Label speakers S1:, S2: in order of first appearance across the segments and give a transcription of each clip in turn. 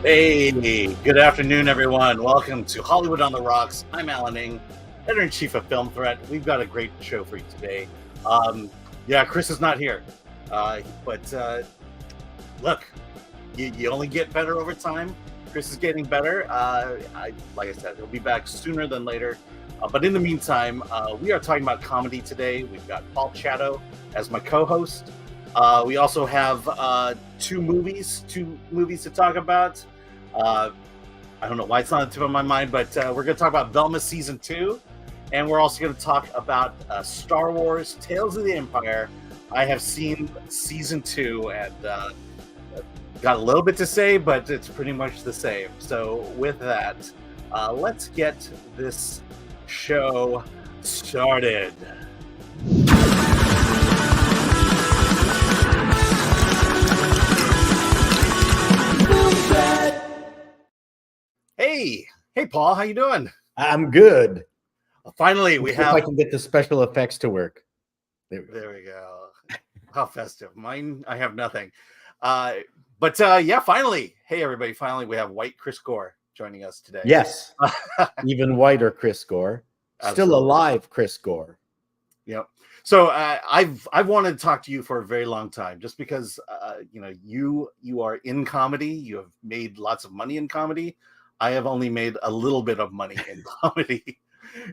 S1: Hey, good afternoon, everyone. Welcome to Hollywood on the Rocks. I'm Alan Ng, editor-in-chief of Film Threat. We've got a great show for you today. Chris is not here, but look, you only get better over time. Chris is getting better. Like I said, he'll be back sooner than later. But in the meantime, we are talking about comedy today. We've got Paul Chato as my co-host. We also have two movies to talk about. I don't know why it's not on the tip of my mind, but we're going to talk about Velma Season 2, and we're also going to talk about Star Wars Tales of the Empire. I have seen Season 2 and got a little bit to say, but it's pretty much the same. So with that, let's get this show started. Hey, Paul, how you doing?
S2: I'm good.
S1: Finally, we have.
S2: If I can get the special effects to work.
S1: There we go. How festive. Mine, I have nothing. Finally. Hey, everybody. Finally, we have white Chris Gore joining us today.
S2: Yes. Even whiter Chris Gore. Still alive Chris Gore.
S1: Yep. So I've wanted to talk to you for a very long time, just because you are in comedy. You have made lots of money in comedy. I have only made a little bit of money in comedy.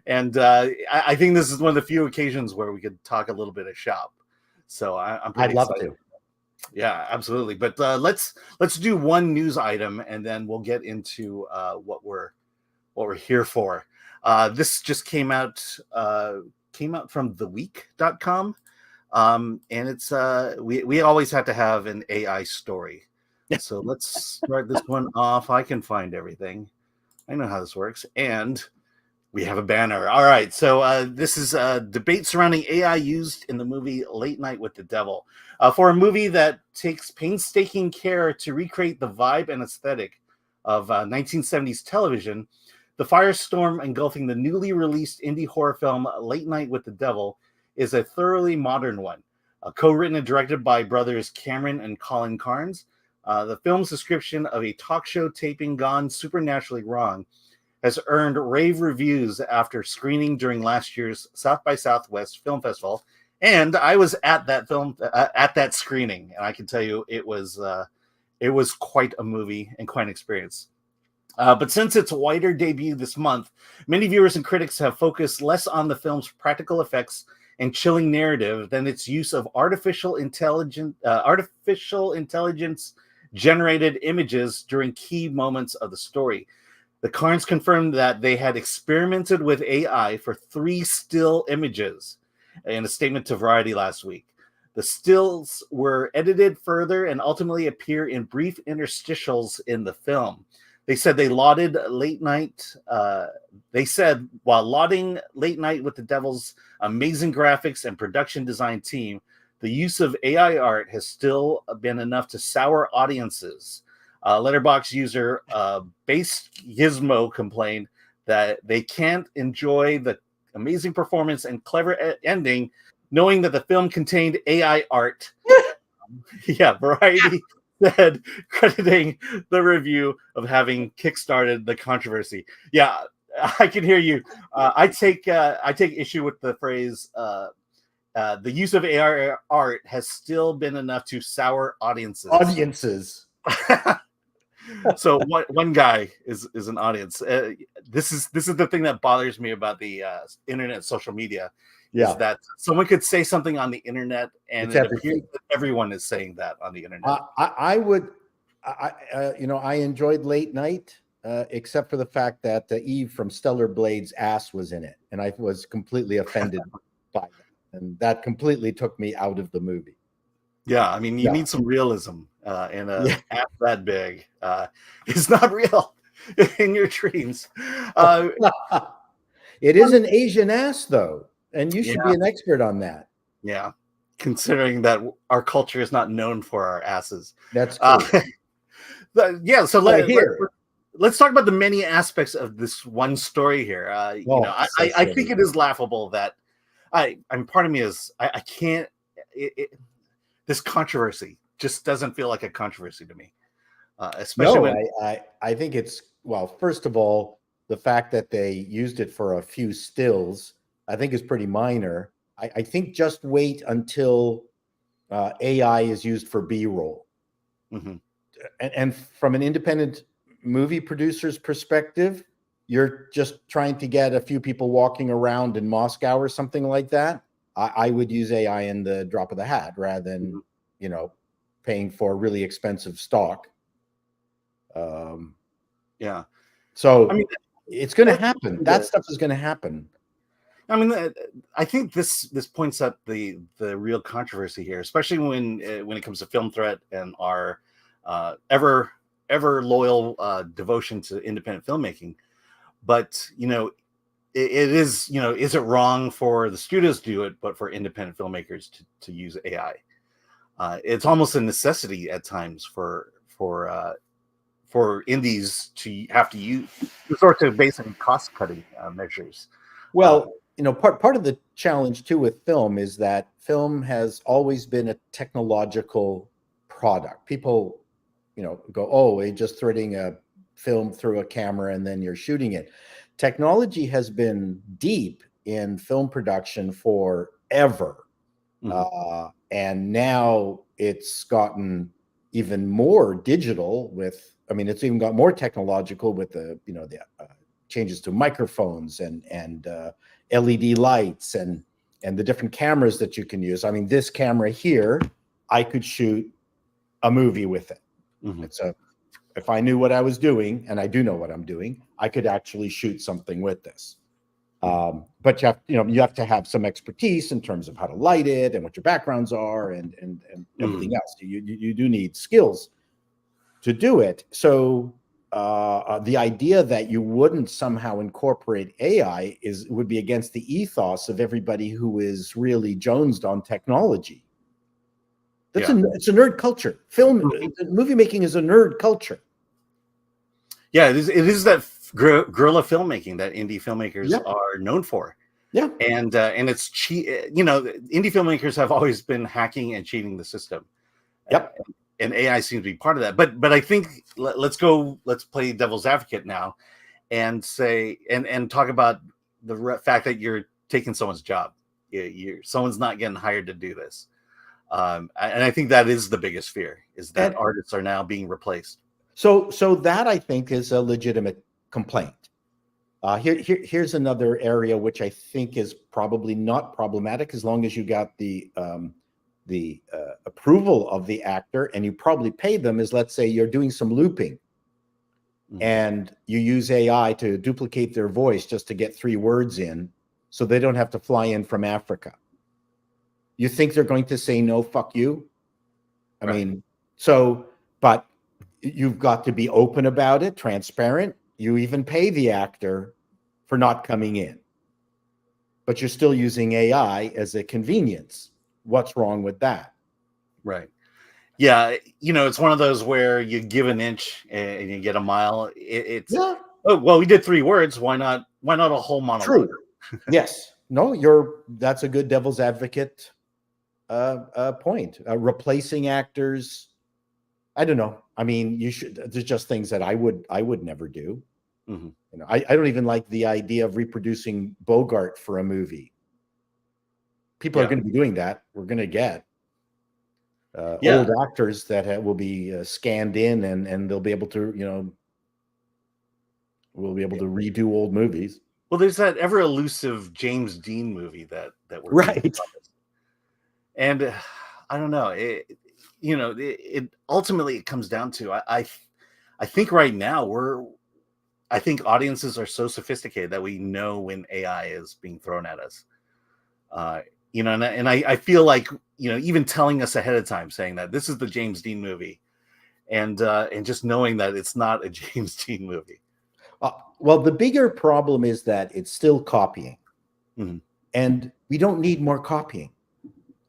S1: And I think this is one of the few occasions where we could talk a little bit of shop. So I'm pretty excited.
S2: I'd love to.
S1: Yeah, absolutely. But let's do one news item, and then we'll get into what we're here for. This just came out from theweek.com. And it's we always have to have an AI story. So let's start this one off. I can find everything. I know how this works. And we have a banner. All right. So this is a debate surrounding AI used in the movie Late Night with the Devil. For a movie that takes painstaking care to recreate the vibe and aesthetic of 1970s television, the firestorm engulfing the newly released indie horror film Late Night with the Devil is a thoroughly modern one. Co-written and directed by brothers Cameron and Colin Carnes, the film's description of a talk show taping gone supernaturally wrong has earned rave reviews after screening during last year's South by Southwest Film Festival. And I was at that screening, and I can tell you it was quite a movie and quite an experience. But since its wider debut this month, many viewers and critics have focused less on the film's practical effects and chilling narrative than its use of artificial intelligence generated images during key moments of the story. The Carnes confirmed that they had experimented with AI for 3 still images in a statement to Variety last week. The stills were edited further and ultimately appear in brief interstitials in the film. They said while lauding Late Night with the Devil's amazing graphics and production design team, the use of AI art has still been enough to sour audiences. Letterboxd user Base Gizmo complained that they can't enjoy the amazing performance and clever ending knowing that the film contained AI art. Variety said, crediting the review of having kickstarted the controversy. Yeah, I can hear you. I take issue with the phrase the use of AI art has still been enough to sour audiences. So one guy is an audience. This is the thing that bothers me about the internet, social media, is that someone could say something on the internet, and it appears that everyone is saying that on the internet.
S2: I enjoyed Late Night, except for the fact that Eve from Stellar Blade's ass was in it, and I was completely offended by that, and that completely took me out of the movie.
S1: Yeah, I mean, you need some realism, and ass that big is not real in your dreams.
S2: It is an Asian ass, though, and you should be an expert on that.
S1: Yeah, considering that our culture is not known for our asses.
S2: That's true.
S1: So let's talk about the many aspects of this one story here. I think it is laughable that part of me is I can't. This controversy just doesn't feel like a controversy to me. especially
S2: No,
S1: when.
S2: I think it's, well, first of all, the fact that they used it for a few stills, I think is pretty minor. I think just wait until AI is used for B-roll.
S1: Mhm.
S2: And from an independent movie producer's perspective, you're just trying to get a few people walking around in Moscow or something like that. I would use AI in the drop of the hat rather than,
S1: Mhm.
S2: you know, paying for really expensive stock.
S1: Yeah, I
S2: So
S1: mean,
S2: it's going to
S1: that's
S2: happen. That stuff is going to happen.
S1: I mean, I think this points up the real controversy here, especially when it comes to Film Threat and our ever loyal devotion to independent filmmaking. But it is, is it wrong for the studios to do it, but for independent filmmakers to use AI? It's almost a necessity at times for indies to have to resort to basically cost cutting measures. Uh,
S2: Well, part of the challenge too with film is that film has always been a technological product. People, go, oh, we're just threading a film through a camera and then you're shooting it. Technology has been deep in film production forever.
S1: mhm.
S2: And now it's gotten even more digital it's even got more technological with the changes to microphones and LED lights and the different cameras that you can use. I mean, this camera here, I could shoot a movie with it.
S1: Mhm.
S2: If I knew what I was doing, and I do know what I'm doing, I could actually shoot something with this. But you have to have some expertise in terms of how to light it and what your backgrounds are and everything else. You do need skills to do it. So the idea that you wouldn't somehow incorporate AI would be against the ethos of everybody who is really jonesed on technology.
S1: Yeah.
S2: It's a nerd culture.
S1: Mhm.
S2: Movie making is a nerd culture.
S1: Yeah, it is that guerrilla filmmaking that indie filmmakers
S2: Yep.
S1: are known for.
S2: Yeah.
S1: And it's cheat. Indie filmmakers have always been hacking and cheating the system. Uh,
S2: Yep.
S1: and AI seems to be part of that. But I think let's play devil's advocate now and say and talk about the fact that you're taking someone's job. Someone's not getting hired to do this. And I think that is the biggest fear, is that
S2: And
S1: artists are now being replaced.
S2: so that I think is a legitimate complaint. Here's another area which I think is probably not problematic as long as you got the approval of the actor and you probably pay them. Is, let's say you're doing some looping
S1: Mhm.
S2: and you use AI to duplicate their voice just to get 3 words in, so they don't have to fly in from Africa. You think they're going to say no, fuck you? I
S1: Right.
S2: mean, but you've got to be open about it, transparent. You even pay the actor for not coming in, but you're still using AI as a convenience. What's wrong with that?
S1: Right. Yeah, it's one of those where you give an inch and you get a mile. It's
S2: Yeah,
S1: oh well, we did 3 words. Why not a whole monologue?
S2: true. Yes. No, that's a good devil's advocate point. Replacing actors, I don't know. I mean, there's just things that I would never do.
S1: Mhm.
S2: I don't even like the idea of reproducing Bogart for a movie. People are
S1: Yeah,
S2: going to be doing that. We're going to get
S1: yeah.
S2: old actors that will be scanned in, and they'll be able to, we'll be able to redo old movies.
S1: Well, there's that ever elusive James Dean movie that we're being
S2: Right.
S1: promised, and I don't know. It ultimately it comes down to I think right now I think audiences are so sophisticated that we know when AI is being thrown at us. Uh, and I feel like even telling us ahead of time, saying that this is the James Dean movie, and just knowing that it's not a James Dean movie.
S2: Well, the bigger problem is that it's still copying,
S1: Mhm.
S2: and we don't need more copying.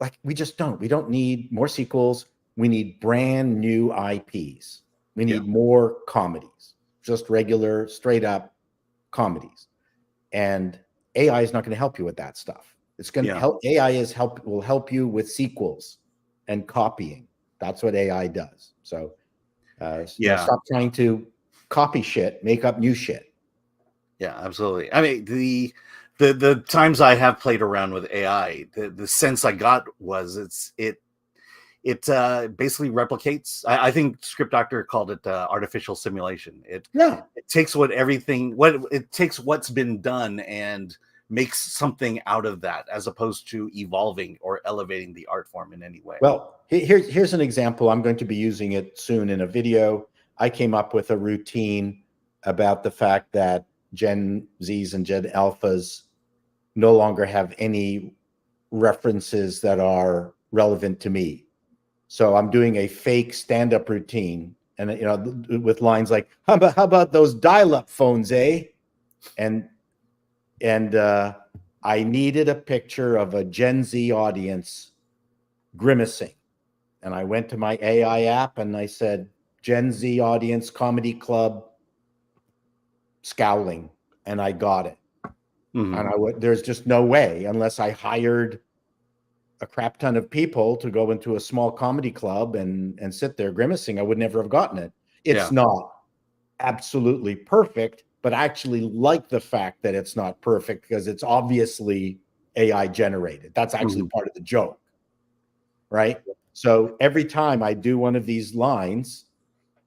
S2: Like, we just don't. We don't need more sequels. We need brand new IPs. We
S1: Yeah,
S2: need more comedies, just regular, straight up comedies. And AI is not going to help you with that stuff. It's going to
S1: yeah,
S2: help. AI will help you with sequels and copying. That's what AI does. So
S1: Yeah.
S2: Stop trying to copy shit, make up new shit.
S1: Yeah, absolutely. I mean, the times I have played around with AI, the sense I got was it basically replicates. I think Script Doctor called it artificial simulation. It takes it takes what's been done and makes something out of that, as opposed to evolving or elevating the art form in any way.
S2: Well, here's an example. I'm going to be using it soon in a video. I came up with a routine about the fact that Gen Zs and Gen Alphas no longer have any references that are relevant to me. So I'm doing a fake stand-up routine, and with lines like, how about those dial-up phones, eh? And I needed a picture of a Gen Z audience grimacing. And I went to my AI app and I said, Gen Z audience comedy club scowling, and I got it. And there's just no way, unless I hired a crap ton of people to go into a small comedy club and sit there grimacing, I would never have gotten it. It's not absolutely perfect, but I actually like the fact that it's not perfect because it's obviously AI generated. That's actually part of the joke, right? So every time I do one of these lines,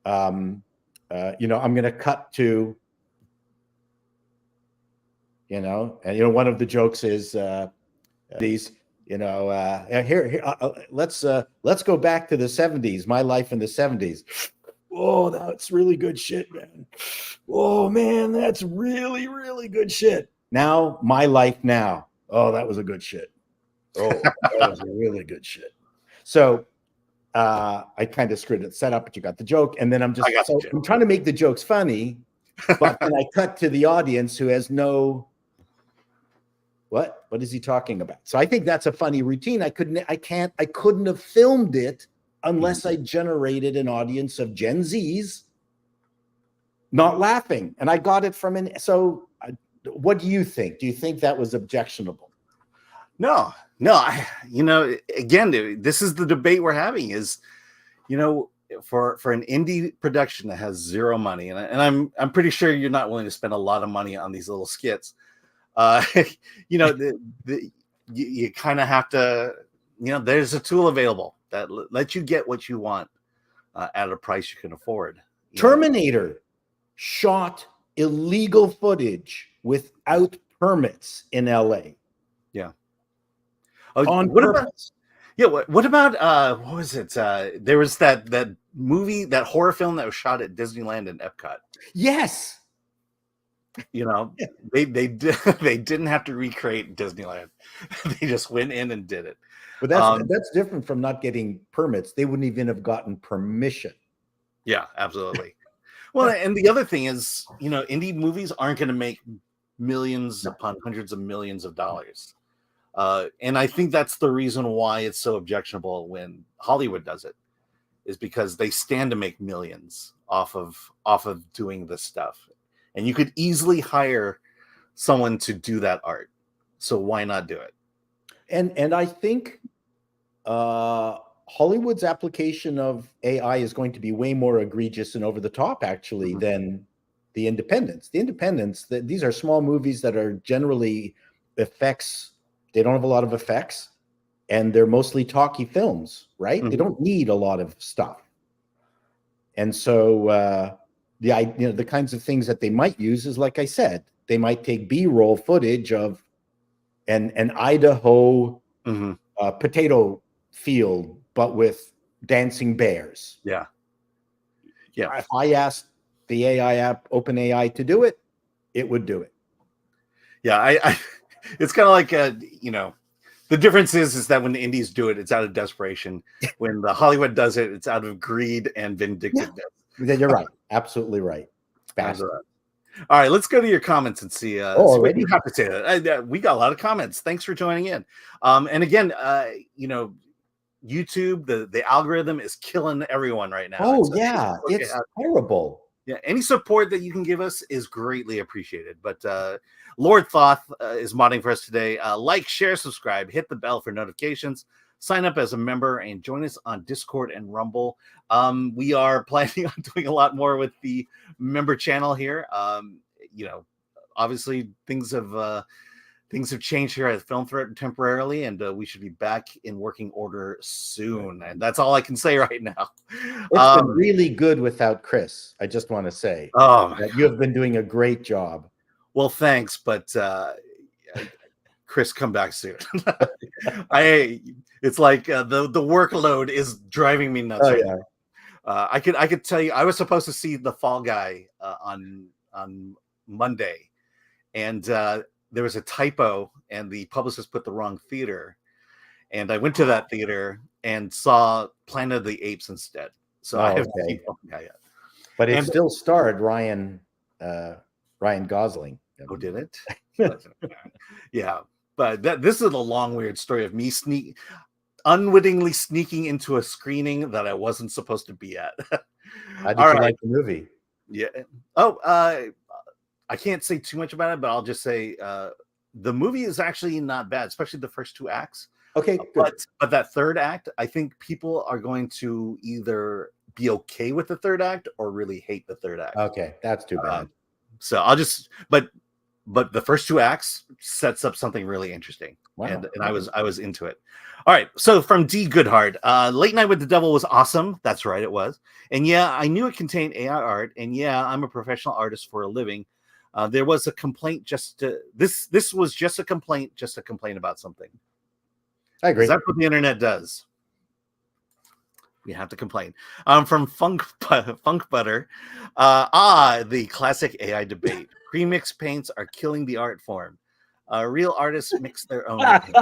S2: I'm going to cut to, and one of the jokes is these, let's go back to the 70s, my life in the 70s. Oh, that's really good shit, man. Oh man, that's really, really good shit. Now, my life now. Oh, that was a good shit. Oh, that was a really good shit. So I kind of screwed it set up, but you got the joke. And then I'm trying to make the jokes funny, but then I cut to the audience who has no, what is he talking about? So I think that's a funny routine. I couldn't have filmed it unless I generated an audience of Gen Zs not laughing. And I got it from what do you think? Do you think that was objectionable?
S1: No, again, this is the debate we're having is, for an indie production that has zero money, and I'm pretty sure you're not willing to spend a lot of money on these little skits. You kind of have to, there's a tool available that lets you get what you want at a price you can afford.
S2: Terminator shot illegal footage without permits in LA.
S1: Yeah.
S2: On purpose.
S1: What about what was it? There was that movie, that horror film that was shot at Disneyland and Epcot.
S2: Yes.
S1: They didn't have to recreate Disneyland. They just went in and did it.
S2: But that's different from not getting permits. They wouldn't even have gotten permission.
S1: Yeah, absolutely. Well, and the other thing is, indie movies aren't going to make millions upon hundreds of millions of dollars. And I think that's the reason why it's so objectionable when Hollywood does it, is because they stand to make millions off of doing this stuff. And you could easily hire someone to do that art. So why not do it?
S2: And I think Hollywood's application of AI is going to be way more egregious and over the top, actually, than the independents. The independents, these are small movies that are generally effects. They don't have a lot of effects, and they're mostly talky films, right? They don't need a lot of stuff. And so the kinds of things that they might use is, like I said, they might take B-roll footage of an Idaho potato field, but with dancing bears.
S1: Yeah.
S2: If I asked the AI app, OpenAI, to do it, it would do it.
S1: Yeah, I it's kind of like the difference is that when the indies do it, it's out of desperation. When the Hollywood does it, it's out of greed and vindictiveness.
S2: Yeah, you're right. Absolutely right.
S1: All right, let's go to your comments and see, see what you have to say. We got a lot of comments. Thanks for joining in. And again, YouTube, the algorithm is killing everyone right now.
S2: It's terrible.
S1: Yeah, any support that you can give us is greatly appreciated. But Lord Thoth is modding for us today. Like, share, subscribe, hit the bell for notifications Sign up as a member and join us on Discord and Rumble. We are planning on doing a lot more with the member channel here. Obviously things have changed here at Film Threat temporarily, and we should be back in working order soon. And that's all I can say right now.
S2: It's been really good without Chris. I just want to say that you have been doing a great job.
S1: Well, thanks, but Chris, come back soon. It's like the workload is driving me nuts. Right now. I could tell you, I was supposed to see The Fall Guy on Monday, and there was a typo, and the publicist put the wrong theater, and I went to that theater and saw Planet of the Apes instead. So I haven't seen Fall Guy yet.
S2: But it still starred Ryan Gosling.
S1: Oh, did it? Yeah. But this is a long, weird story of me unwittingly sneaking into a screening that I wasn't supposed to be at.
S2: How did you like the movie?
S1: Yeah. Oh, I can't say too much about it, but I'll just say the movie is actually not bad, especially the first 2 acts.
S2: Okay, good.
S1: But that third act, I think people are going to either be okay with the third act or really hate the third act.
S2: Okay, that's too bad.
S1: So I'll just, but the first 2 acts sets up something really interesting. Wow. And I was into it. All right. So from D Goodhart, Late Night with the Devil was awesome. That's right. It was. And yeah, I knew it contained AI art. And yeah, I'm a professional artist for a living. There was a complaint this was just a complaint about something.
S2: I agree.
S1: That's what the internet does. We have to complain. From Funk Butter. The classic AI debate. Premix paints are killing the art form. Real artists mix their own paint.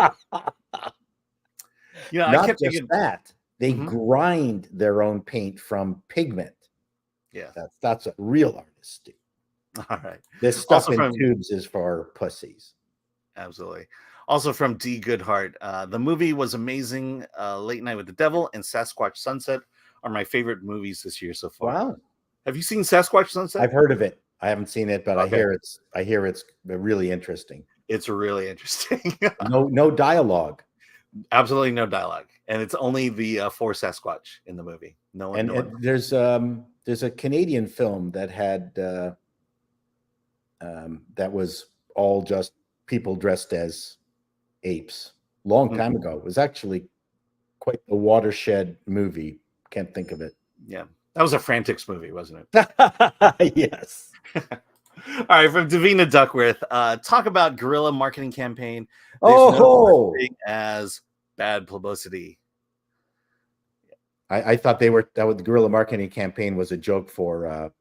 S2: Not just that. They grind their own paint from pigment.
S1: Yeah.
S2: That's what real artists do.
S1: All right.
S2: This stuff also in tubes is for pussies.
S1: Absolutely. Also from D Goodhart, the movie was amazing. Late Night with the Devil and Sasquatch Sunset are my favorite movies this year so far.
S2: Wow.
S1: Have you seen Sasquatch Sunset?
S2: I've heard of it. I haven't seen it, but okay. I hear it's really interesting.
S1: It's really interesting.
S2: No dialogue.
S1: Absolutely no dialogue, and it's only the 4 Sasquatch in the movie. No one.
S2: And there's a Canadian film that had that was all just people dressed as apes. Long time ago. It was actually quite a watershed movie. Can't think of it.
S1: Yeah, that was a Frantics movie, wasn't it?
S2: Yes.
S1: All right, from Davina Duckworth, talk about guerrilla marketing campaign.
S2: There's no
S1: thing as bad publicity.
S2: I thought the guerrilla marketing campaign was a joke for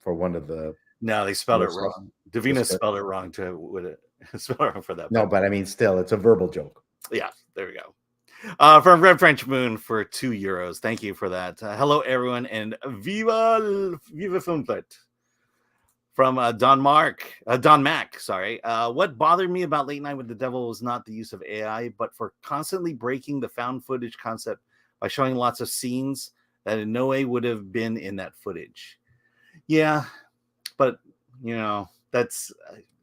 S2: one of the.
S1: No, they spelled it wrong. Davina spelled it wrong too. Would it spell it wrong for that?
S2: No, but I mean, still, it's a verbal joke.
S1: Yeah, there we go. From Red French Moon for €2. Thank you for that. Hello, everyone, and viva Filmflit. From Don Mac, sorry. What bothered me about Late Night with the Devil was not the use of AI, but for constantly breaking the found footage concept by showing lots of scenes that in no way would have been in that footage. Yeah, but I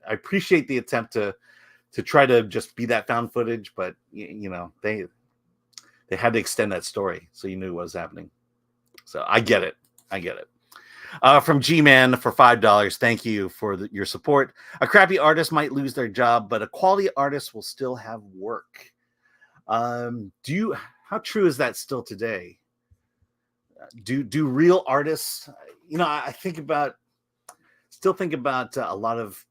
S1: appreciate the attempt to try to just be that found footage, but they had to extend that story so you knew what was happening. So I get it. From G-Man for $5. Thank you for your support. A crappy artist might lose their job, but a quality artist will still have work. How true is that still today? Do real artists? I still think about a lot of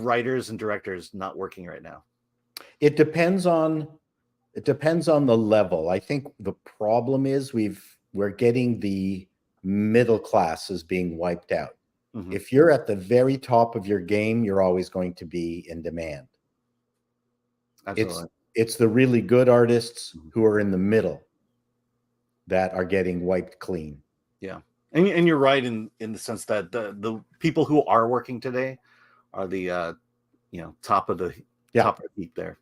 S1: writers and directors not working right now.
S2: It depends on the level. I think the problem is we're getting the middle class is being wiped out. Mm-hmm. If you're at the very top of your game, you're always going to be in demand.
S1: Absolutely.
S2: It's the really good artists who are in the middle that are getting wiped clean.
S1: Yeah. And you're right in the sense that the people who are working today are the top of the heap there.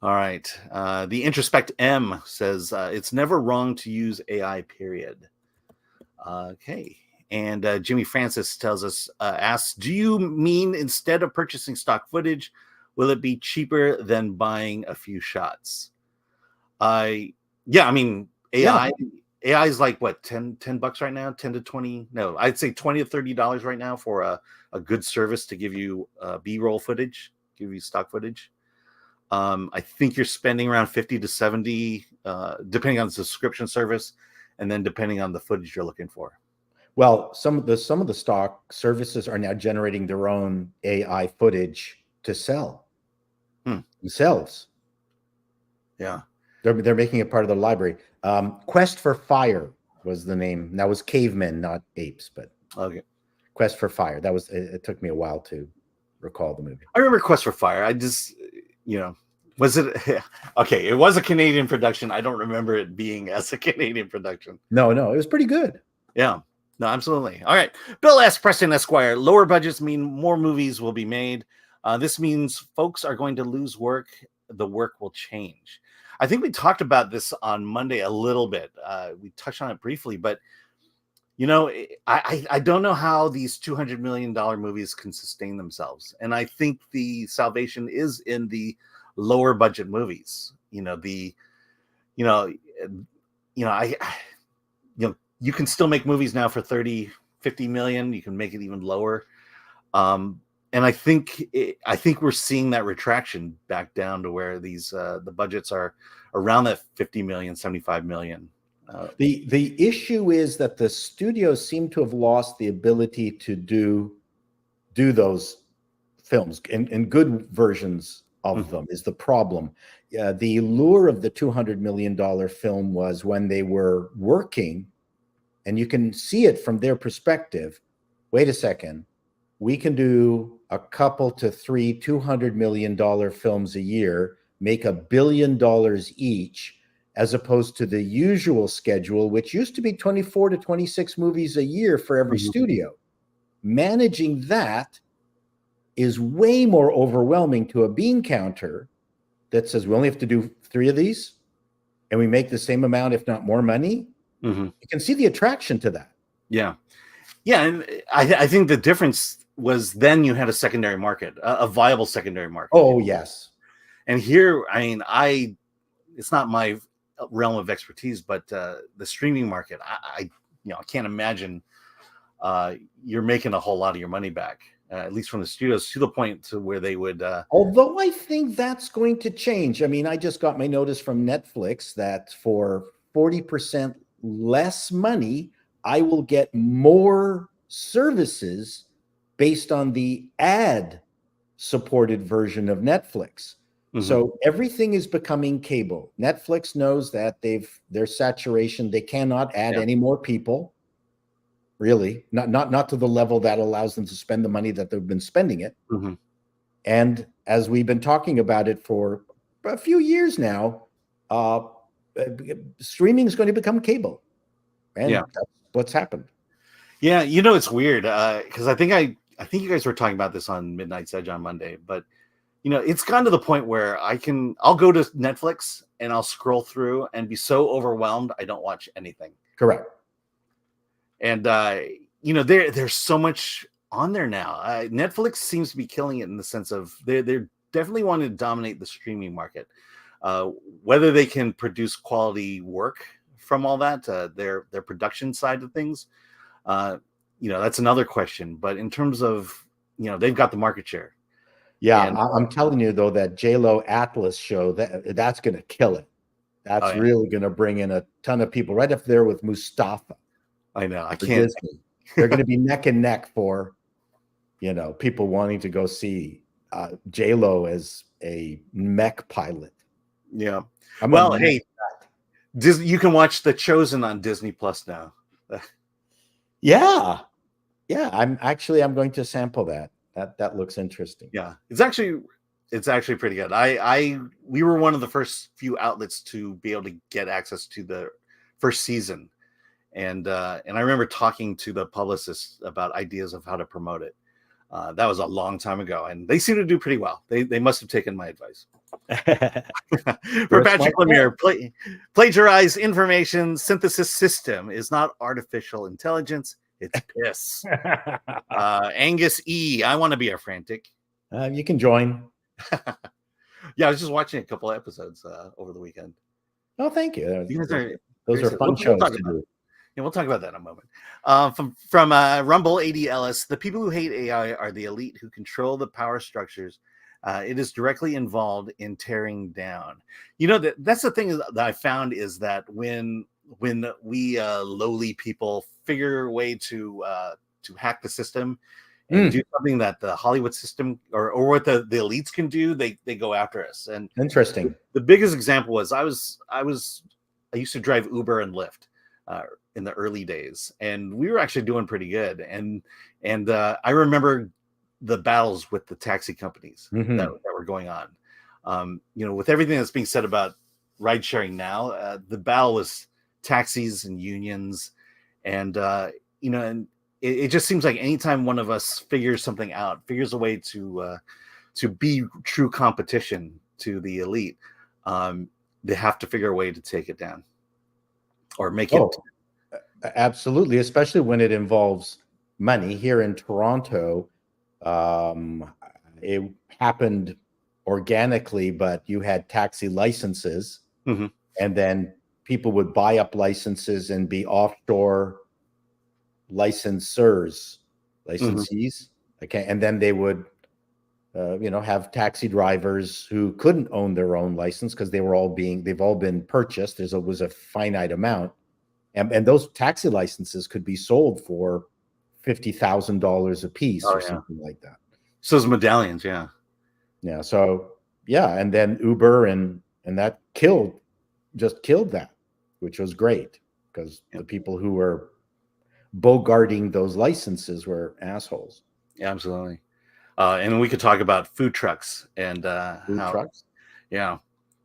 S1: All right. The Introspect M says it's never wrong to use AI, period. Okay. And Jimmy Francis asks, do you mean instead of purchasing stock footage, will it be cheaper than buying a few shots? Yeah, I mean,
S2: Yeah.
S1: AI is like what, $10 right now, 10 to 20. No, I'd say $20 to $30 right now for a good service to give you B-roll footage, give you stock footage. I think you're spending around 50 to 70, depending on the subscription service, and then depending on the footage you're looking for.
S2: Well, some of the stock services are now generating their own AI footage to sell themselves.
S1: Yeah.
S2: They're making it part of the library. Quest for Fire was the name. That was cavemen, not apes, but
S1: Okay.
S2: Quest for Fire. That was. It took me a while to recall the movie.
S1: I remember Quest for Fire. I just, was it okay? It was a Canadian production. I don't remember it being as a Canadian production.
S2: No, it was pretty good.
S1: Yeah. No, absolutely. All right. Bill S. Preston Esquire. Lower budgets mean more movies will be made. This means folks are going to lose work. The work will change. I think we talked about this on Monday a little bit. We touched on it briefly, but I don't know how these $200 million movies can sustain themselves. And I think the salvation is in the lower budget movies. You can still make movies now for 30, 50 million. You can make it even lower. And I think we're seeing that retraction back down to where these the budgets are around that 50 million, 75 million.
S2: The issue is that the studios seem to have lost the ability to do those films and good versions of them is the problem. The lure of the $200 million film was when they were working, and you can see it from their perspective. Wait a second, we can do a couple to three $200 million films a year, make $1 billion each, as opposed to the usual schedule, which used to be 24 to 26 movies a year for every studio. Managing that is way more overwhelming to a bean counter that says we only have to do 3 of these and we make the same amount, if not more money. You can see the attraction to that.
S1: Yeah. And I think the difference was then you had a secondary market, a viable secondary market.
S2: Oh, yes.
S1: And here, I mean, it's not my realm of expertise, but the streaming market, I can't imagine you're making a whole lot of your money back, at least from the studios, to the point to where they would.
S2: Although I think that's going to change. I mean, I just got my notice from Netflix that for 40% less money, I will get more services based on the ad-supported version of Netflix. So everything is becoming cable. Netflix knows that their saturation. They cannot add any more people. Really, not to the level that allows them to spend the money that they've been spending it. And as we've been talking about it for a few years now, streaming is going to become cable, and that's what's happened.
S1: Yeah, it's weird because I think you guys were talking about this on Midnight's Edge on Monday, but it's gotten to the point where I'll go to Netflix and I'll scroll through and be so overwhelmed I don't watch anything.
S2: Correct.
S1: And there's so much on there now. Netflix seems to be killing it in the sense of they're definitely wanting to dominate the streaming market. Whether they can produce quality work from all that, their production side of things, that's another question. But in terms of they've got the market share.
S2: Yeah, and I'm telling you though, that J-Lo Atlas show, that's going to kill it. That's really going to bring in a ton of people, right up there with Mustafa.
S1: I know. I can't.
S2: Disney. They're going to be neck and neck for, people wanting to go see J-Lo as a mech pilot.
S1: Yeah. Well, hey, Disney, you can watch The Chosen on Disney Plus now.
S2: Yeah. I'm going to sample that. That looks interesting.
S1: Yeah, it's actually pretty good. We were one of the first few outlets to be able to get access to the first season, and I remember talking to the publicist about ideas of how to promote it. That was a long time ago, and they seem to do pretty well. They must have taken my advice. For Patrick Lemire, plagiarize information synthesis system is not artificial intelligence. It's piss. Angus E. I want to be a frantic.
S2: You can join.
S1: Yeah, I was just watching a couple of episodes over the weekend.
S2: Oh, thank you.
S1: You guys are
S2: Those
S1: very
S2: are
S1: silly.
S2: fun
S1: We'll
S2: shows
S1: talk
S2: to
S1: about.
S2: do.
S1: Yeah, we'll talk about that in a moment. From Rumble AD Ellis, the people who hate AI are the elite who control the power structures. It is directly involved in tearing down. You know that's the thing that I found is that when we lowly people figure a way to hack the system and do something that the Hollywood system or what the elites can do, they go after us. And
S2: Interesting.
S1: the biggest example was I used to drive Uber and Lyft in the early days, and we were actually doing pretty good. And I remember the battles with the taxi companies that were going on. With everything that's being said about ride sharing now, the battle was taxis and unions, and and it just seems like anytime one of us figures a way to be true competition to the elite, they have to figure a way to take it down or make it.
S2: Absolutely, especially when it involves money. Here in Toronto, it happened organically, but you had taxi licenses, and then people would buy up licenses and be offshore licensees. Okay, and then they would have taxi drivers who couldn't own their own license because they've all been purchased. There was a finite amount, and those taxi licenses could be sold for $50,000 a piece or something like that.
S1: So those medallions, yeah.
S2: So and then Uber and that just killed that, which was great because the people who were bogarting those licenses were assholes.
S1: Yeah, absolutely. And we could talk about food trucks and
S2: trucks.
S1: Yeah,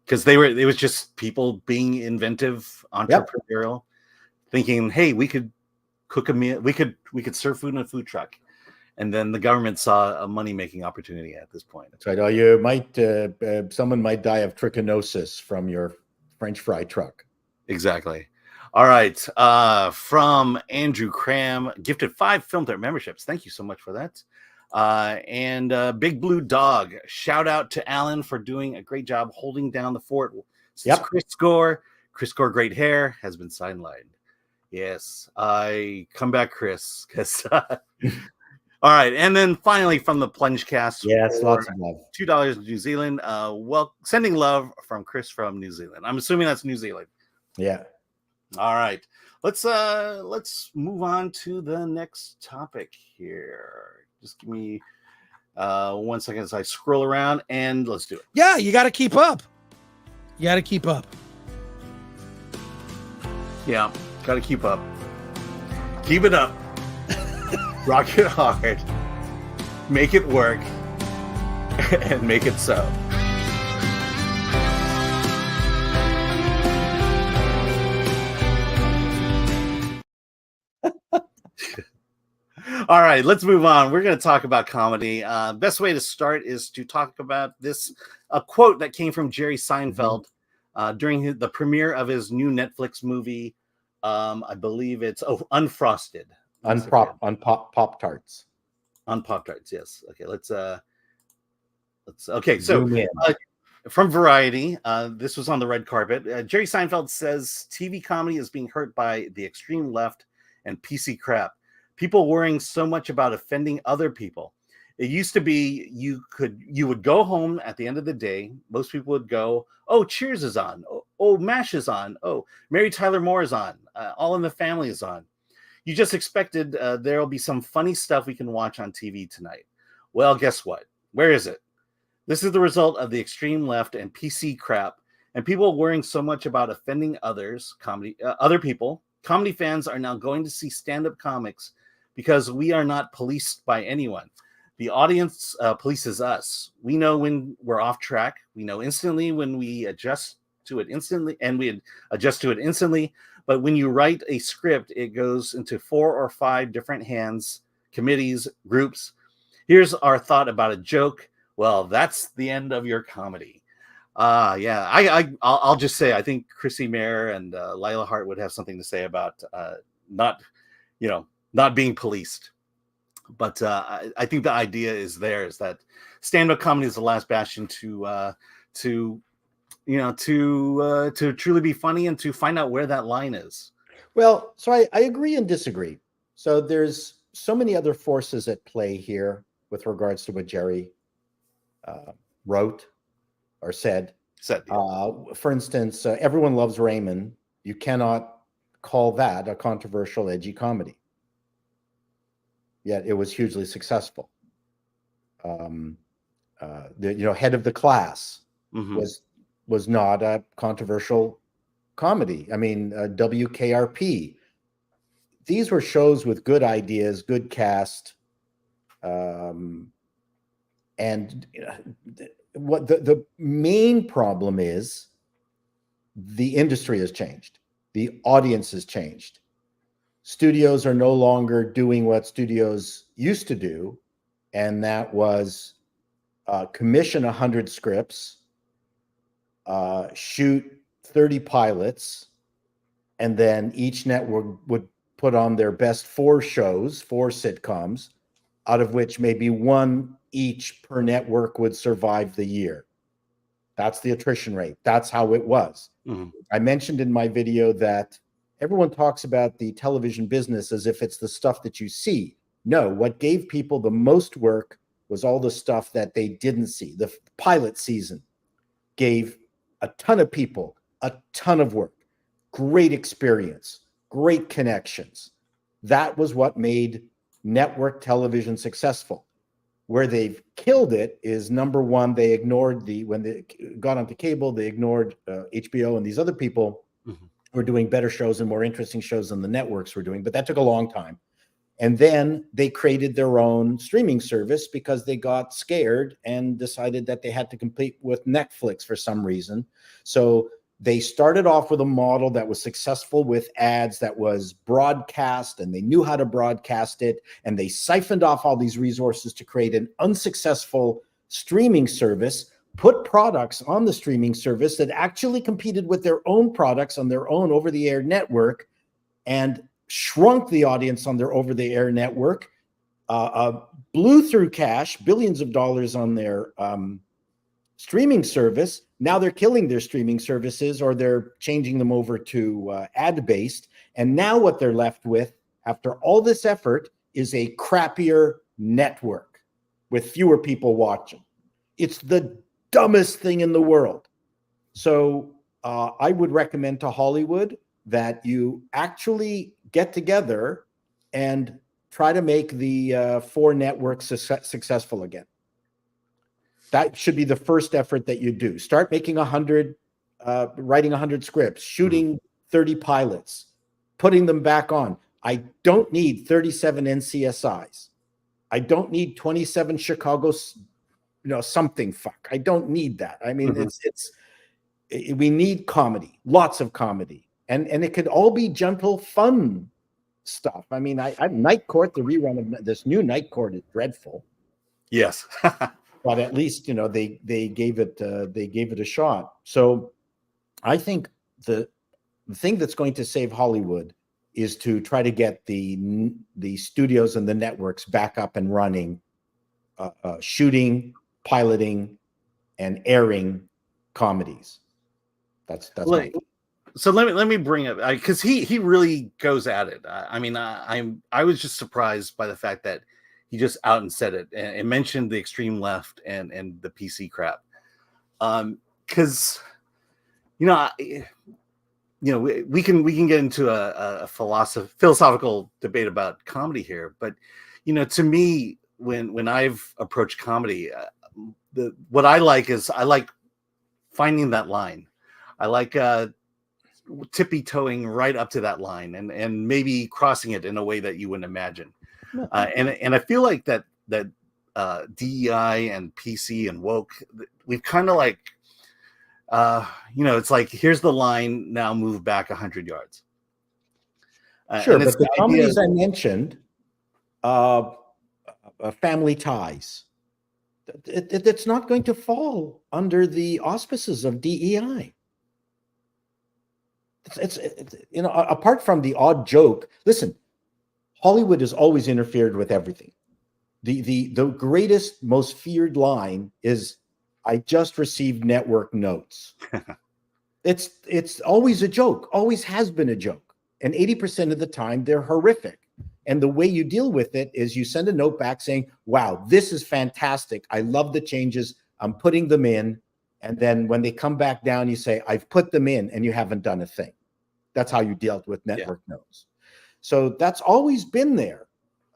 S1: because it was just people being inventive, entrepreneurial, thinking, hey, we could cook a meal, we could serve food in a food truck, and then the government saw a money making opportunity at this point.
S2: That's right. Oh, you might someone might die of trichinosis from your French fry truck.
S1: Exactly. All right. From Andrew Cram, gifted 5 Filmtech memberships. Thank you so much for that. And Big Blue Dog, shout out to Alan for doing a great job holding down the fort. Chris Gore, great hair, has been sidelined. Yes, I come back, Chris. All right, and then finally from the Plunge Cast,
S2: yes, lots of love.
S1: $2 New Zealand. Sending love from Chris from New Zealand. I'm assuming that's New Zealand.
S2: Yeah.
S1: All right, let's move on to the next topic here. Just give me 1 second as I scroll around, and let's do it.
S3: Yeah, you got to keep up. Yeah, got to keep up.
S1: Keep it up. Rock it hard. Make it work. And make it so. All right, let's move on. We're going to talk about comedy. Best way to start is to talk about a quote that came from Jerry Seinfeld during the premiere of his new Netflix movie. I believe it's Unfrosted.
S2: On Pop-Tarts.
S1: On Pop-Tarts, yes. Okay, let's okay, so from Variety, this was on the red carpet. Jerry Seinfeld says TV comedy is being hurt by the extreme left and PC crap. People worrying so much about offending other people. It used to be you would go home at the end of the day. Most people would go, oh, Cheers is on. Oh, MASH is on. Oh, Mary Tyler Moore is on. All in the Family is on. You just expected there'll be some funny stuff we can watch on TV tonight. Well, guess what? Where is it? This is the result of the extreme left and PC crap, and people worrying so much about offending other people. Comedy fans are now going to see stand-up comics because we are not policed by anyone. The audience polices us. We know when we're off track. We know instantly when we adjust to it instantly, and we adjust to it instantly. But when you write a script, it goes into 4 or 5 different hands, committees, groups. Here's our thought about a joke. Well, that's the end of your comedy. I'll just say I think Chrissy Mayer and Lila Hart would have something to say about not being policed. But I think the idea is that stand-up comedy is the last bastion to to truly be funny and to find out where that line is.
S2: Well, so I agree and disagree. So there's so many other forces at play here with regards to what Jerry wrote or said. For instance, Everyone Loves Raymond. You cannot call that a controversial, edgy comedy. Yet it was hugely successful. Head of the Class was not a controversial comedy. I mean, WKRP. These were shows with good ideas, good cast, and what the main problem is, the industry has changed, the audience has changed. Studios are no longer doing what studios used to do, and that was commission 100 scripts, shoot 30 pilots, and then each network would put on their best 4 shows, 4 sitcoms, out of which maybe 1 each per network would survive the year. That's the attrition rate. That's how it was. I mentioned in my video that everyone talks about the television business as if it's the stuff that you see. No, what gave people the most work was all the stuff that they didn't see. The pilot season gave a ton of people a ton of work, great experience, great connections. That was what made network television successful. Where they've killed it is, number one, they ignored when they got onto cable, they ignored HBO and these other people were doing better shows and more interesting shows than the networks were doing, but that took a long time. And then they created their own streaming service because they got scared and decided that they had to compete with Netflix for some reason. So they started off with a model that was successful with ads, that was broadcast, and they knew how to broadcast it. And they siphoned off all these resources to create an unsuccessful streaming service, put products on the streaming service that actually competed with their own products on their own over-the-air network, and shrunk the audience on their over-the-air network, blew through cash, billions of dollars on their streaming service. Now they're killing their streaming services, or they're changing them over to ad-based. And now what they're left with, after all this effort, is a crappier network with fewer people watching. It's the dumbest thing in the world. So I would recommend to Hollywood that you actually get together and try to make the 4 networks successful again. That should be the first effort that you do. Start making 100, writing 100 scripts, shooting 30 pilots, putting them back on. I don't need 37 NCSIs. I don't need 27 Chicago, something fuck. I don't need that. I mean, we need comedy, lots of comedy. And it could all be gentle, fun stuff. I mean, Night Court, the rerun of this new Night Court is dreadful.
S1: Yes.
S2: But at least, they gave it a shot. So I think the thing that's going to save Hollywood is to try to get the studios and the networks back up and running, shooting, piloting, and airing comedies. That's
S1: so let me bring it, because he really goes at it. I was just surprised by the fact that he just out and said it and mentioned the extreme left and the PC crap. Because we can get into a philosophical debate about comedy here, but to me, when I've approached comedy, what I like finding that line. I like tippy-toeing right up to that line and maybe crossing it in a way that you wouldn't imagine. And I feel like that DEI and PC and woke, we've kind of it's like, here's the line, now move back 100 yards.
S2: Sure, but the comedies I mentioned, Family Ties, it's not going to fall under the auspices of DEI. It's apart from the odd joke. Listen, Hollywood has always interfered with everything. The greatest, most feared line is I just received network notes. It's always a joke, always has been a joke. And 80% of the time they're horrific. And the way you deal with it is you send a note back saying, wow, this is fantastic. I love the changes. I'm putting them in. And then when they come back down, you say, I've put them in, and you haven't done a thing. That's how you dealt with network notes. So that's always been there.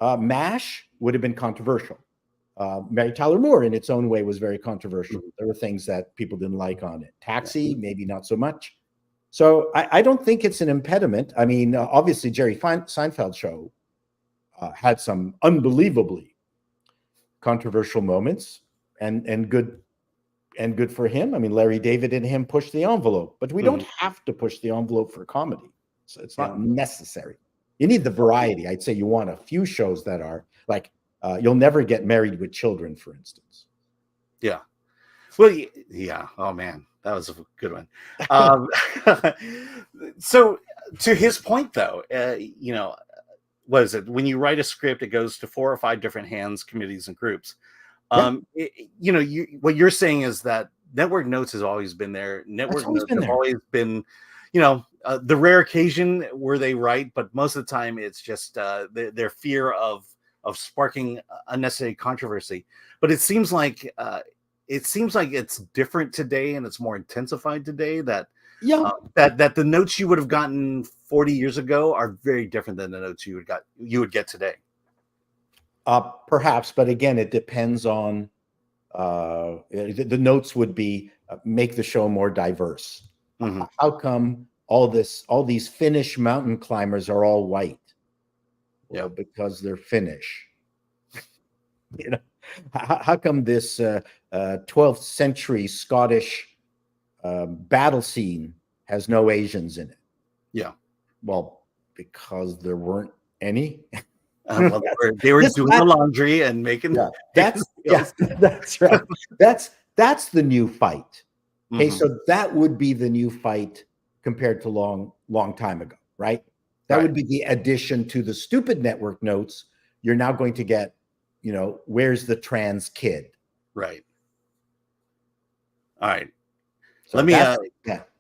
S2: MASH would have been controversial. Mary Tyler Moore, in its own way, was very controversial. There were things that people didn't like on it. Taxi, maybe not so much. So I don't think it's an impediment. I mean, obviously, Jerry Seinfeld show had some unbelievably controversial moments, and good for him. I mean, Larry David and him pushed the envelope, but we don't have to push the envelope for comedy. So it's not necessary. You need the variety. I'd say you want a few shows that are like, you'll never get Married with Children, for instance.
S1: Yeah. Well, yeah. Oh man, that was a good one. So to his point though, what is it? When you write a script, it goes to 4 or 5 different hands, committees, and groups. What you're saying is that network notes has always been there. Network notes have always been, the rare occasion where they write, but most of the time it's just their fear of sparking unnecessary controversy. But it seems like it's different today, and it's more intensified today. That the notes you would have gotten 40 years ago are very different than the notes you would get today.
S2: Perhaps, but again, it depends on the notes would be make the show more diverse. How come all these Finnish mountain climbers are all white? Well, because they're Finnish. How come this 12th century Scottish battle scene has no Asians in it? Yeah. Well, because there weren't any.
S1: Well, they were doing the laundry and making.
S2: That's right. That's the new fight. Okay, so that would be the new fight compared to long time ago, right? That would be the addition to the stupid network notes. You're now going to get, where's the trans kid? Right.
S1: All right.
S2: So let me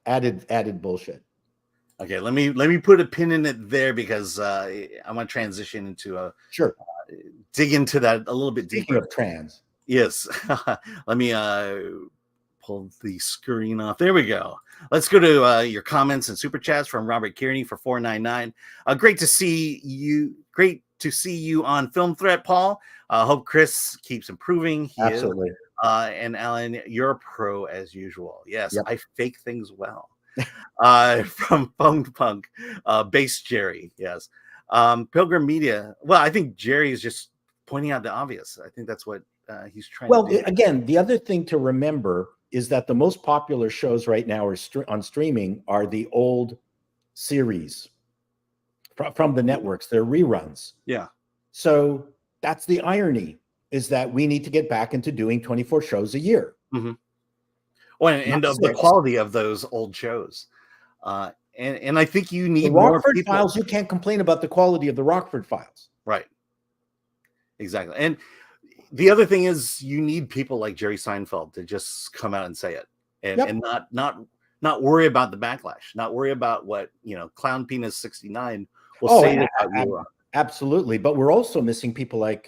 S2: added bullshit.
S1: Okay, let me put a pin in it there, because I want to transition into dig into that a little bit deeper.
S2: Speaking of trans.
S1: Yes. Let me pull the screen off. There we go. Let's go to your comments and super chats from Robert Kearney for $4.99. Great to see you. Great to see you on Film Threat, Paul. Hope Chris keeps improving.
S2: Absolutely.
S1: And Alan, you're a pro as usual. Yes, I fake things well. From Phone Punk, Base Jerry. Yes. Pilgrim Media. Well, I think Jerry is just pointing out the obvious. I think that's what he's trying to do.
S2: Again, the other thing to remember is that the most popular shows right now are on streaming are the old series from the networks. They're reruns.
S1: Yeah.
S2: So that's the irony, is that we need to get back into doing 24 shows a year.
S1: Well, and of the quality of those old shows. And I think you need
S2: the
S1: Rockford
S2: more Files. You can't complain about the quality of the Rockford Files.
S1: Right. Exactly. And the other thing is, you need people like Jerry Seinfeld to just come out and say it, and not worry about the backlash, not worry about what Clown Penis 69 will say about you.
S2: Absolutely, but we're also missing people like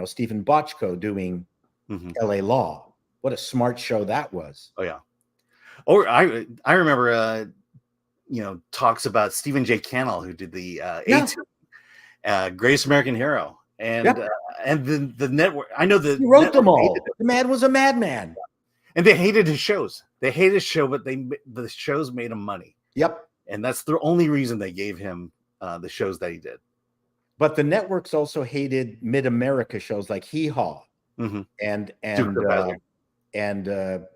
S2: Stephen Bochco doing L.A. Law. What a smart show that was.
S1: Oh yeah. Or I remember talks about Stephen J. Cannell, who did the Greatest American Hero. And the network, I know
S2: he wrote them all. The man was a madman,
S1: and they hated his shows. They hated his show, but the shows made him money.
S2: Yep,
S1: and that's the only reason they gave him the shows that he did.
S2: But the networks also hated Mid-America shows like Hee Haw, and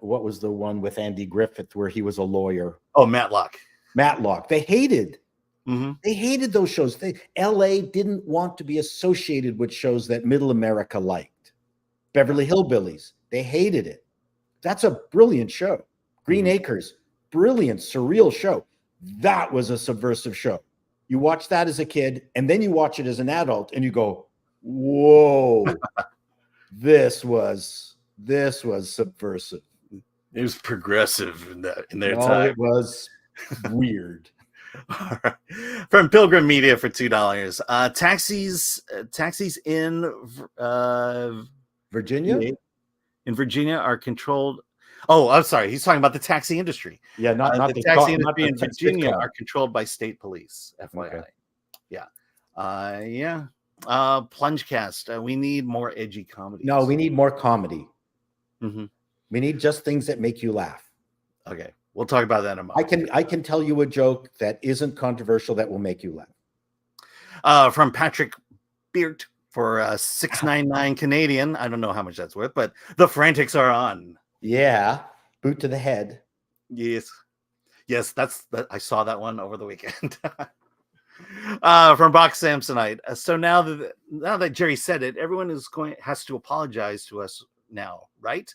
S2: what was the one with Andy Griffith where he was a lawyer?
S1: Oh, Matlock.
S2: They hated. They hated those shows. LA didn't want to be associated with shows that Middle America liked. Beverly Hillbillies, they hated it. That's a brilliant show. Green Acres, brilliant, surreal show. That was a subversive show. You watch that as a kid, and then you watch it as an adult, and you go, "Whoa, this was subversive."
S1: It was progressive in their
S2: No,
S1: time.
S2: it was weird.
S1: All right. From Pilgrim Media for $2. Taxis in
S2: Virginia?
S1: Virginia are controlled. Oh, I'm sorry. He's talking about the taxi industry.
S2: Yeah, not
S1: The
S2: the
S1: taxi
S2: not
S1: industry
S2: the
S1: in Virginia are controlled by state police. FYI.
S2: Okay.
S1: Yeah. Yeah. Plungecast. We need more edgy comedies.
S2: No, we need more comedy.
S1: Mm-hmm.
S2: We need just things that make you laugh.
S1: Okay. We'll talk about that in a moment.
S2: I can tell you a joke that isn't controversial that will make you laugh.
S1: From Patrick Beard for $6.99 Canadian. I don't know how much that's worth, but the Frantics are on.
S2: Yeah, boot to the head.
S1: Yes, that's I saw that one over the weekend. From Box Samsonite. So now that Jerry said it, everyone has to apologize to us now, right?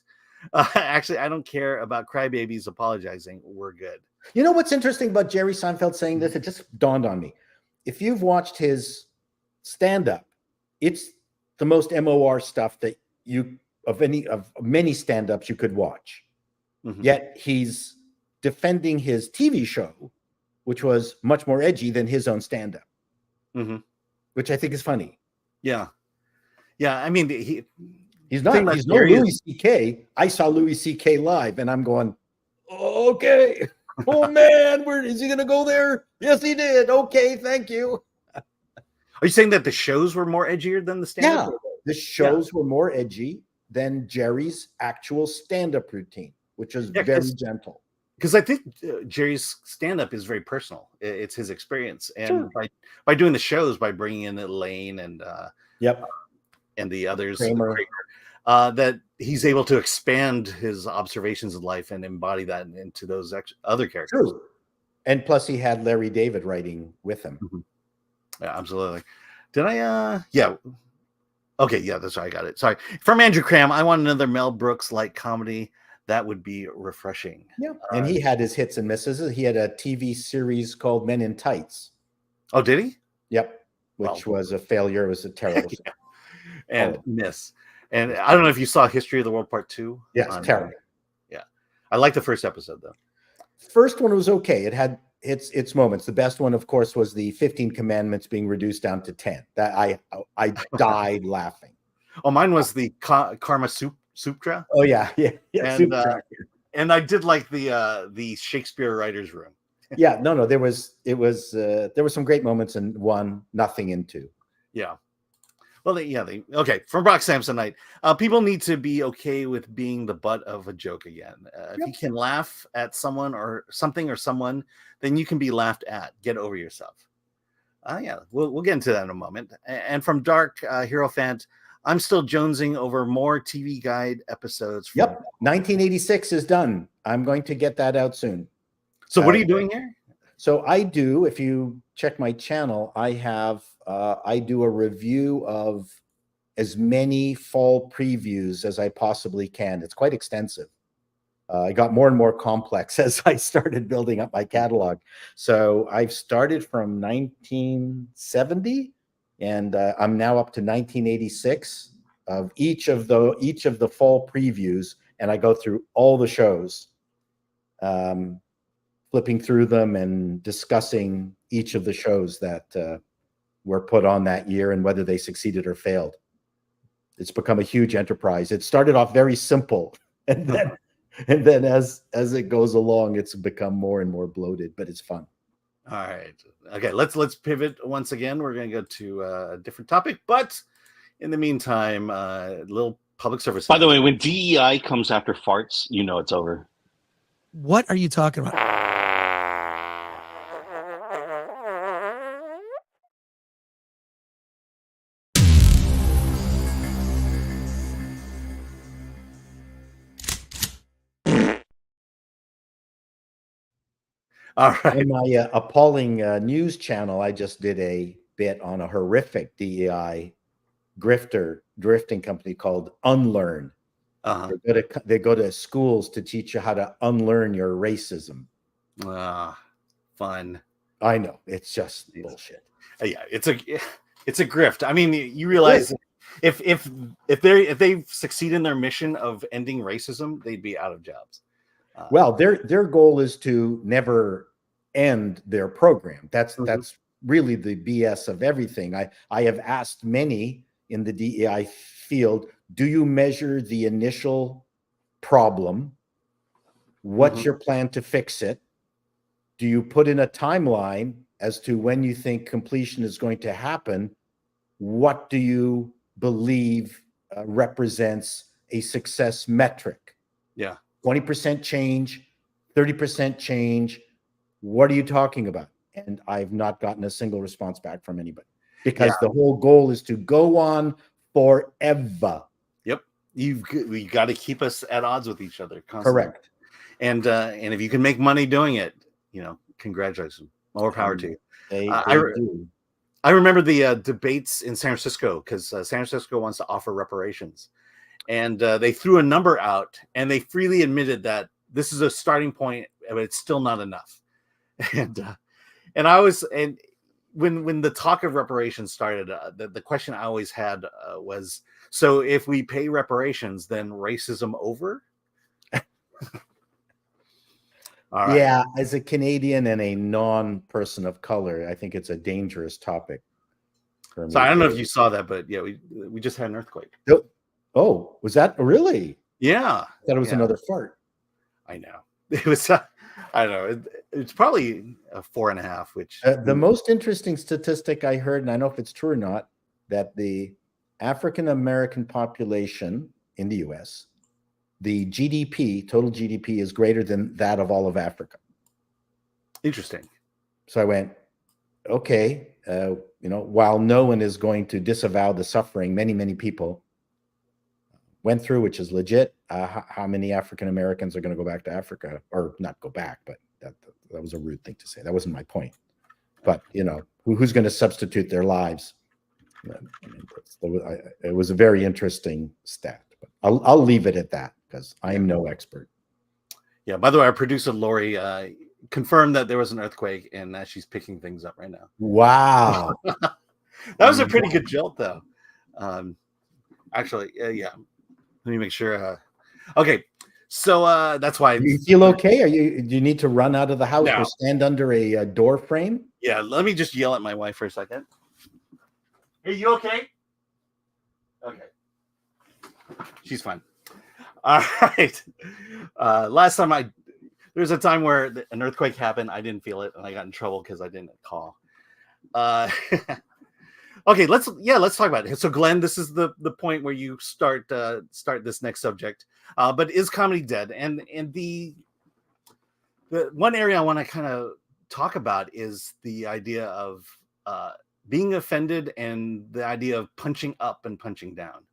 S1: Actually, I don't care about crybabies apologizing. We're good.
S2: You know what's interesting about Jerry Seinfeld saying this? It just dawned on me. If you've watched his stand-up, it's the most MOR stuff that of many stand-ups you could watch.
S1: Mm-hmm.
S2: Yet he's defending his TV show, which was much more edgy than his own stand-up, which I think is funny.
S1: Yeah. I mean,
S2: he's no Louis C.K. I saw Louis C.K. live, and I'm going, okay. Oh man, where is he going to go there? Yes, he did. Okay, thank you.
S1: Are you saying that the shows were more edgier than the stand-up?
S2: Yeah, the shows were more edgy than Jerry's actual stand-up routine, which was very gentle.
S1: Because I think Jerry's stand-up is very personal. It's his experience, and by doing the shows, by bringing in Elaine and and the others, that he's able to expand his observations of life and embody that into those other characters.
S2: True. And plus, he had Larry David writing with him.
S1: Mm-hmm. Yeah, absolutely. Did I? Yeah. Okay. Yeah, that's right. I got it. Sorry. From Andrew Cram, I want another Mel Brooks like comedy. That would be refreshing.
S2: Yeah. And he had his hits and misses. He had a TV series called Men in Tights.
S1: Oh, did he?
S2: Yep. Which was a failure. It was a terrible show.
S1: And miss. And I don't know if you saw History of the World Part 2.
S2: Yes, terrible.
S1: Yeah. I liked the first episode, though.
S2: First one was okay. It had its moments. The best one, of course, was the 15 Commandments being reduced down to 10. That I died laughing.
S1: Oh, mine was the Karma Sutra.
S2: Oh yeah.
S1: And I did like the Shakespeare writers' room.
S2: Yeah, no, there were some great moments in 1, nothing in 2.
S1: Yeah. Well, okay. From Brock Samsonite, people need to be okay with being the butt of a joke again. If you can laugh at someone or something or someone, then you can be laughed at. Get over yourself. Yeah, we'll get into that in a moment. And from Dark Hero Fan, I'm still jonesing over more TV Guide episodes.
S2: 1986 is done. I'm going to get that out soon.
S1: So what are you doing here?
S2: So I do, if you check my channel, I do a review of as many fall previews as I possibly can. It's quite extensive. I got more and more complex as I started building up my catalog. So I've started from 1970, and I'm now up to 1986 of each of the fall previews, and I go through all the shows, flipping through them and discussing each of the shows that were put on that year and whether they succeeded or failed. It's become a huge enterprise. It started off very simple, and then as it goes along, it's become more and more bloated, but it's fun.
S1: All right. Okay, let's pivot once again. We're going to go to a different topic, but in the meantime, a little public service.
S4: By the way, when DEI comes after farts, you know it's over.
S3: What are you talking about?
S1: All right.
S2: In my appalling news channel, I just did a bit on a horrific DEI drifting company called Unlearn. They go to schools to teach you how to unlearn your racism.
S1: Fun.
S2: I know, it's just bullshit.
S1: Yeah, it's a grift. I mean, you realize if they succeed in their mission of ending racism, they'd be out of jobs.
S2: Well, their goal is to never end their program. That's really the BS of everything. I have asked many in the DEI field, do you measure the initial problem? What's your plan to fix it? Do you put in a timeline as to when you think completion is going to happen? What do you believe represents a success metric?
S1: Yeah.
S2: 20% change, 30% change. What are you talking about? And I've not gotten a single response back from anybody, because the whole goal is to go on forever.
S1: Yep. We got to keep us at odds with each other constantly.
S2: Correct.
S1: And if you can make money doing it, congratulations. More power to you.
S2: They do.
S1: I remember the debates in San Francisco, because San Francisco wants to offer reparations. And they threw a number out, and they freely admitted that this is a starting point, but it's still not enough. And I was, and when the talk of reparations started, the question I always had was, so if we pay reparations, then racism over? All right.
S2: Yeah, as a Canadian and a non-person of color, I think it's a dangerous topic for me.
S1: So I don't know if you saw that, but yeah, we just had an earthquake.
S2: Oh, was that really?
S1: Yeah.
S2: I thought it was another fart.
S1: I know. It was, I don't know. It's probably a 4.5, which...
S2: the most interesting statistic I heard, and I don't know if it's true or not, that the African-American population in the U.S., the GDP, total GDP, is greater than that of all of Africa.
S1: Interesting. So
S2: I went, okay, while no one is going to disavow the suffering many, many people went through, which is legit, how many African Americans are going to go back to Africa? Or not go back, but that was a rude thing to say. That wasn't my point. But, who's going to substitute their lives? It was a very interesting stat. But I'll leave it at that, because I am no expert.
S1: Yeah. By the way, our producer Lori confirmed that there was an earthquake, and she's picking things up right now.
S2: Wow,
S1: that was a pretty good jolt, though. Actually, yeah. Let me make sure. Okay, so that's why.
S2: You feel okay? Do you need to run out of the house or stand under a door frame?
S1: Yeah. Let me just yell at my wife for a second. Are you okay? Okay. She's fine. All right. Last time there was a time where an earthquake happened. I didn't feel it, and I got in trouble because I didn't call. Okay, let's talk about it. So, Glenn, this is the point where you start this next subject. But is comedy dead? And the one area I want to kind of talk about is the idea of being offended and the idea of punching up and punching down.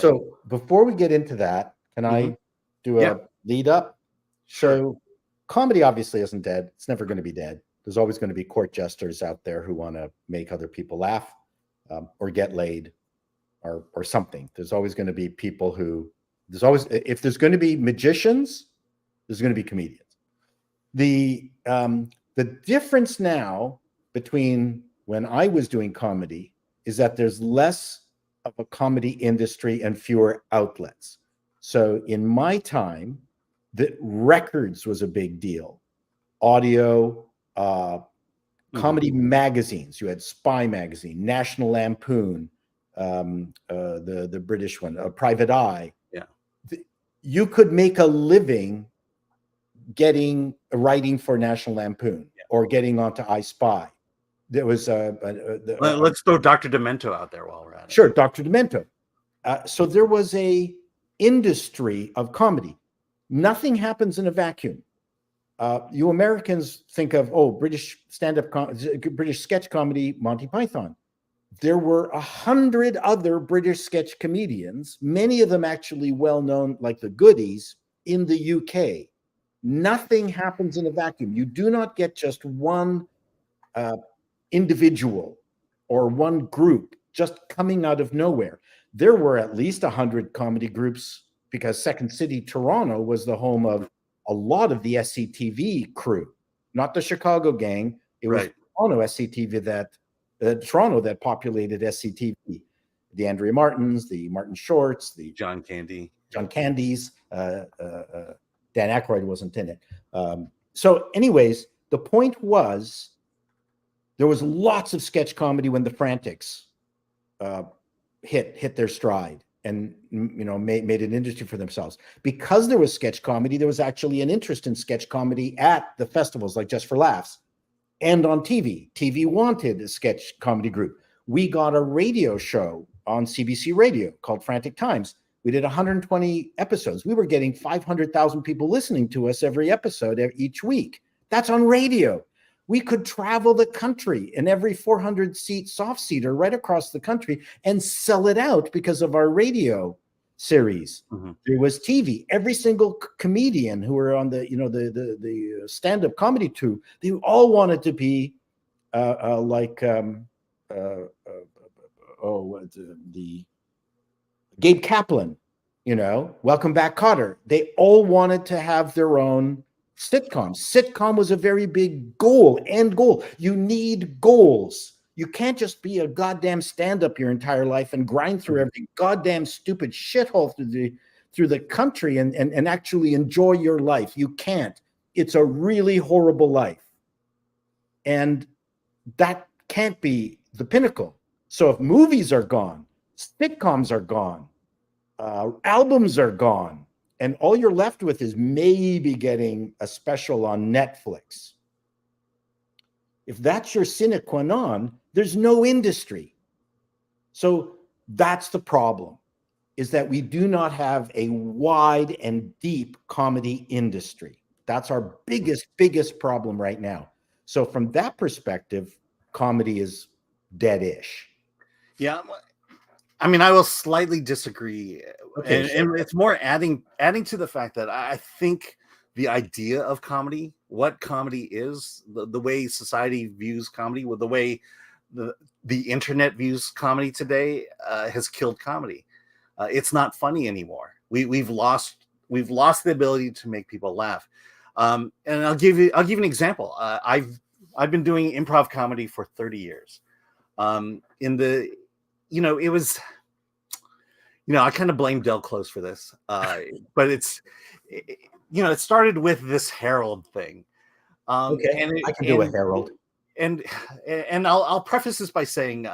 S2: So before we get into that, can I do a lead up?
S1: Sure.
S2: So comedy obviously isn't dead. It's never going to be dead. There's always going to be court jesters out there who want to make other people laugh or get laid or something. There's always going to be people if there's going to be magicians, there's going to be comedians. The difference now between when I was doing comedy is that there's less of a comedy industry and fewer outlets. So in my time, the records was a big deal. Audio, comedy magazines. You had Spy Magazine, National Lampoon, the British one, Private Eye.
S1: Yeah,
S2: you could make a living writing for National Lampoon or getting onto I Spy. There was
S1: let's throw Dr. Demento out there while we're at it.
S2: Sure, Dr. Demento. So there was a industry of comedy. Nothing happens in a vacuum. You Americans think of British British sketch comedy, Monty Python. There were 100 other British sketch comedians, many of them actually well known, like the Goodies in the UK. Nothing happens in a vacuum. You do not get just one individual or one group just coming out of nowhere. There were at least 100 comedy groups, because Second City, Toronto was the home of a lot of the SCTV crew, not the Chicago gang. It was Toronto SCTV Toronto that populated SCTV. The Andrea Martins, the Martin Shorts, the
S1: John Candy,
S2: John Candies, Dan Aykroyd wasn't in it. So anyways, the point was there was lots of sketch comedy when the Frantics hit their stride and made an industry for themselves. Because there was sketch comedy, there was actually an interest in sketch comedy at the festivals like Just for Laughs and on TV. TV wanted a sketch comedy group. We got a radio show on CBC Radio called Frantic Times. We did 120 episodes. We were getting 500,000 people listening to us every episode each week. That's on radio. We could travel the country in every 400-seat soft seater right across the country and sell it out because of our radio series.
S1: Mhm.
S2: There was TV. Every single comedian who were on the stand-up comedy troupe, they all wanted to be the Gabe Kaplan, Welcome Back, Kotter. They all wanted to have their own sitcom. Sitcom was a very big end goal. You need goals. You can't just be a goddamn stand-up your entire life and grind through every goddamn stupid shithole through the country and actually enjoy your life. You can't. It's a really horrible life. And that can't be the pinnacle. So if movies are gone, sitcoms are gone, albums are gone, and all you're left with is maybe getting a special on Netflix. If that's your sine qua non, there's no industry. So that's the problem, is that we do not have a wide and deep comedy industry. That's our biggest problem right now. So from that perspective, comedy is dead-ish.
S1: Yeah. I mean, I will slightly disagree.
S2: Okay,
S1: and it's more adding to the fact that I think the idea of comedy, what comedy is, the way society views comedy, with the way the internet views comedy today, has killed comedy. It's not funny anymore. We've lost the ability to make people laugh. And I'll give you an example. I've been doing improv comedy for 30 years. It was, I kind of blame Del Close for this, but it started with this Herald thing.
S2: Okay, I can do a Herald.
S1: And I'll preface this by saying,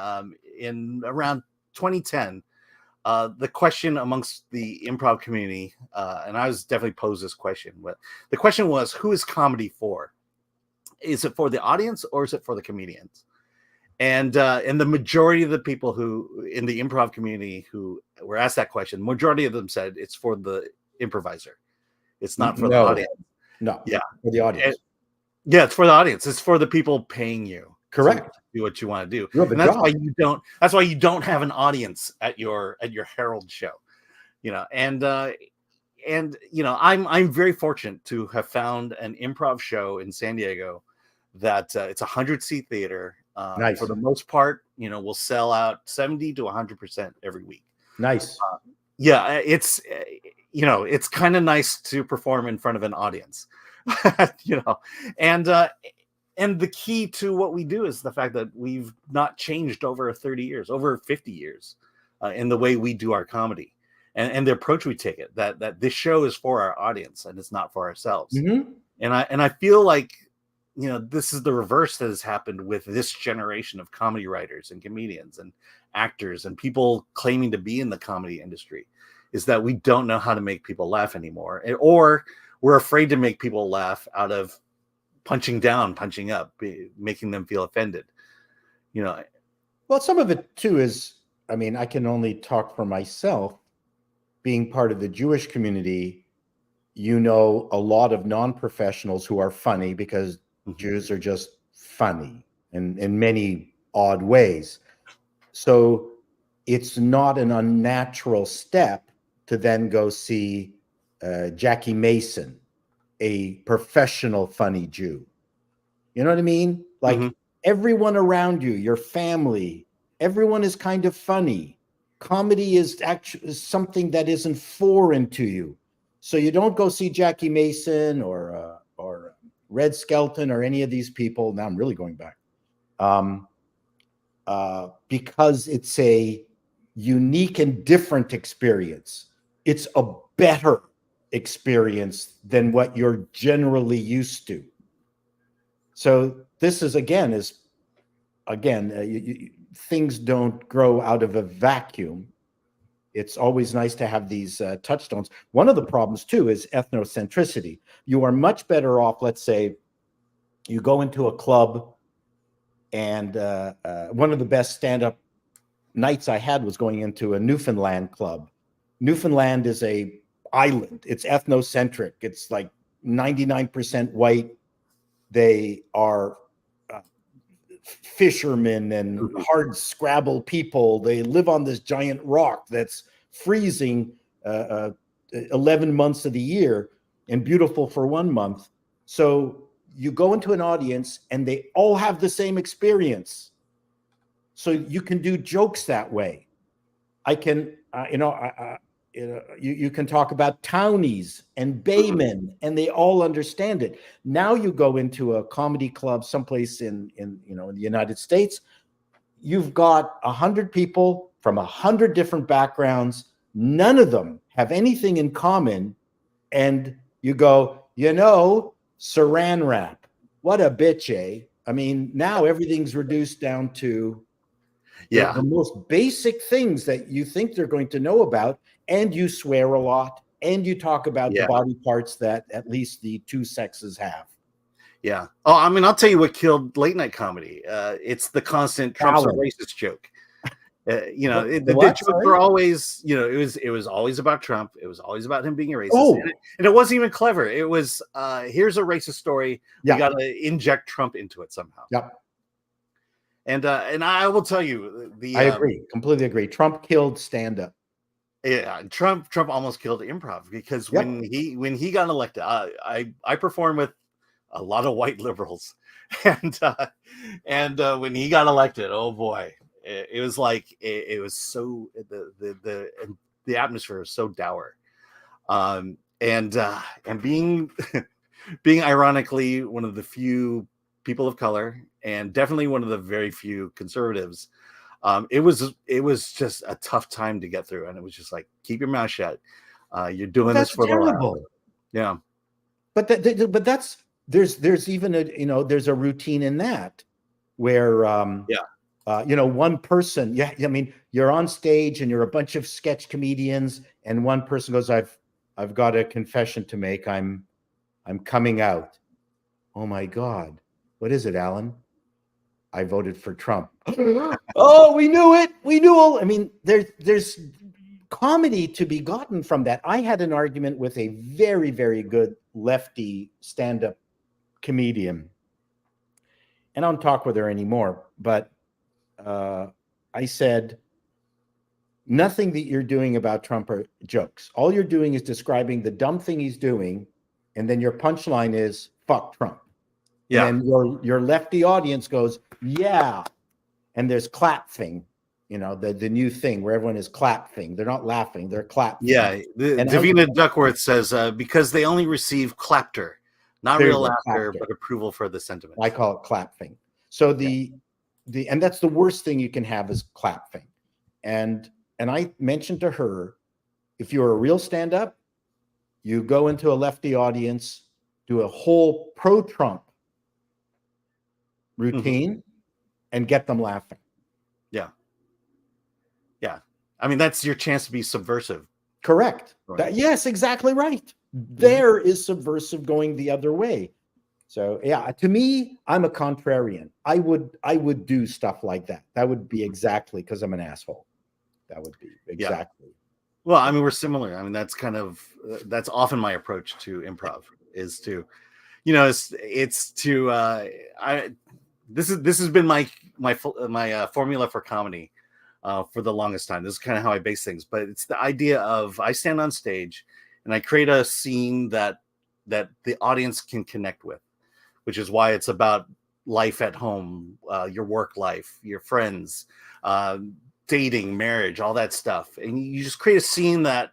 S1: in around 2010, the question amongst the improv community, and I was definitely posed this question, but the question was, who is comedy for? Is it for the audience or is it for the comedians? And the majority of the people who in the improv community who were asked that question, majority of them said it's for the improviser. It's not for the audience.
S2: No.
S1: Yeah.
S2: For the audience.
S1: It's for the audience. It's for the people paying you.
S2: Correct.
S1: To do what you want to do.
S2: And that's
S1: why you don't have an audience at your Herald show. I'm very fortunate to have found an improv show in San Diego that it's a 100-seat theater.
S2: Nice.
S1: For the most part, we'll sell out 70 to 100% every week.
S2: Nice.
S1: It's kind of nice to perform in front of an audience, and the key to what we do is the fact that we've not changed over 30 years, over 50 years, in the way we do our comedy and the approach we take it, that this show is for our audience and it's not for ourselves.
S2: Mm-hmm.
S1: And I feel like, this is the reverse that has happened with this generation of comedy writers and comedians and actors and people claiming to be in the comedy industry, is that we don't know how to make people laugh anymore, or we're afraid to make people laugh out of punching down, punching up, making them feel offended.
S2: Well, some of it too is, I can only talk for myself. Being part of the Jewish community, a lot of non-professionals who are funny because Jews are just funny in many odd ways. So it's not an unnatural step to then go see Jackie Mason, a professional funny Jew. You know what I mean? Like everyone around you, your family, everyone is kind of funny. Comedy is actually something that isn't foreign to you. So you don't go see Jackie Mason or Red Skelton or any of these people. Now I'm really going back. Because it's a unique and different experience. It's a better experience than what you're generally used to. So this is things don't grow out of a vacuum. It's always nice to have these touchstones. One of the problems too is ethnocentricity. You are much better off, let's say, you go into a club, and one of the best stand-up nights I had was going into a Newfoundland club. Newfoundland is a island. It's ethnocentric. It's like 99% white. They are fishermen and hard scrabble people. They live on this giant rock that's freezing 11 months of the year and beautiful for 1 month. So you go into an audience and they all have the same experience. So you can do jokes that way. I can, you can talk about townies and baymen, and they all understand it. Now you go into a comedy club someplace in the United States, you've got 100 people from 100 different backgrounds. None of them have anything in common. And you go, saran wrap. What a bitch, eh? I mean, now everything's reduced down to the most basic things that you think they're going to know about. And you swear a lot, and you talk about the body parts that at least the two sexes have.
S1: Yeah. Oh, I mean, I'll tell you what killed late night comedy. It's the constant Trump's a racist joke. The jokes were always, it was always about Trump. It was always about him being a racist. And it wasn't even clever. It was, here's a racist story. We got to inject Trump into it somehow.
S2: Yep.
S1: And I will tell you,
S2: I agree, completely agree. Trump killed stand-up.
S1: Yeah, Trump almost killed improv because when he got elected, I performed with a lot of white liberals, and when he got elected, oh boy, it was like it was so the atmosphere was so dour, and being being ironically one of the few people of color and definitely one of the very few conservatives. It was just a tough time to get through, and it was just like, keep your mouth shut. You're doing this for terrible. Yeah,
S2: but that's there's even there's a routine in that where one person, I mean, you're on stage and you're a bunch of sketch comedians, and one person goes, I've got a confession to make. I'm coming out. Oh my God, what is it, Alan? I voted for Trump. Oh, we knew it. We knew. I mean, there's comedy to be gotten from that. I had an argument with a very, very good lefty stand-up comedian, and I don't talk with her anymore. But I said, nothing that you're doing about Trump are jokes. All you're doing is describing the dumb thing he's doing, and then your punchline is "fuck Trump." Yeah. And your lefty audience goes, yeah. And there's clapping, the new thing where everyone is clapping. They're not laughing, they're clapping.
S1: Yeah. Davina Duckworth says, because they only receive clapter, not real laughter, but approval for the sentiment.
S2: I call it clapping. So and that's the worst thing you can have is clapping. And I mentioned to her, if you're a real stand-up, you go into a lefty audience, do a whole pro-Trump routine and get them laughing.
S1: Yeah. I mean, that's your chance to be subversive.
S2: Correct. Right. Yes, exactly right. There is subversive going the other way. So to me, I'm a contrarian. I would do stuff like that. That would be exactly because I'm an asshole. That would be exactly.
S1: Well, I mean, we're similar. I mean, that's that's often my approach to improv is to, it's to this has been my formula for comedy for the longest time. This is kind of how I base things, but it's the idea of I stand on stage and I create a scene that the audience can connect with, which is why it's about life at home, your work life, your friends, dating, marriage, all that stuff. And you just create a scene that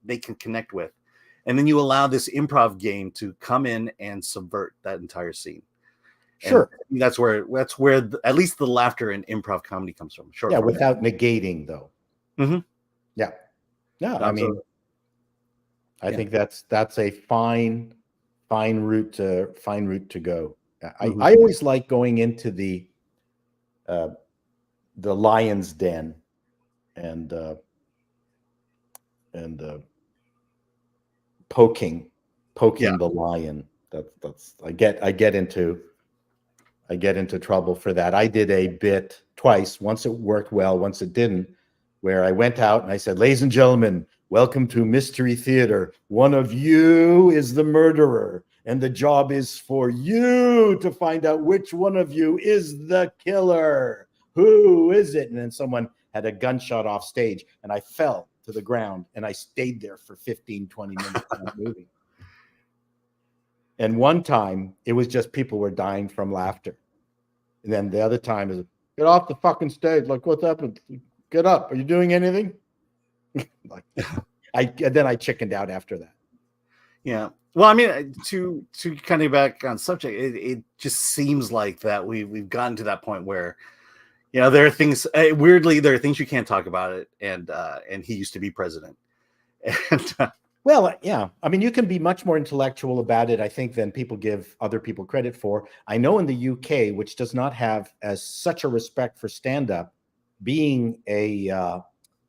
S1: they can connect with. And then you allow this improv game to come in and subvert that entire scene.
S2: Sure.
S1: And that's where at least the laughter in improv comedy comes from. Sure.
S2: Yeah, without negating though.
S1: Mm-hmm.
S2: Yeah. Yeah. I mean, I think that's a fine route to go. I always like going into the lion's den and poking the lion. That's I get into trouble for that. I did a bit twice. Once it worked well, once it didn't, where I went out and I said, "Ladies and gentlemen, welcome to Mystery Theater. One of you is the murderer, and the job is for you to find out which one of you is the killer. Who is it?" And then someone had a gunshot off stage, and I fell to the ground, and I stayed there for 15, 20 minutes not moving. And one time, it was just people were dying from laughter. And then the other time is, "Get off the fucking stage. Like, what's happened? Get up. Are you doing anything?" Like, then I chickened out after that.
S1: Yeah. Well, I mean, to kind of back on subject, it just seems like that we've gotten to that point where, you know, there are things weirdly, there are things you can't talk about it, and he used to be president, and
S2: well, yeah, I mean, you can be much more intellectual about it, I think, than people give other people credit for. I know in the UK, which does not have as such a respect for stand-up, being a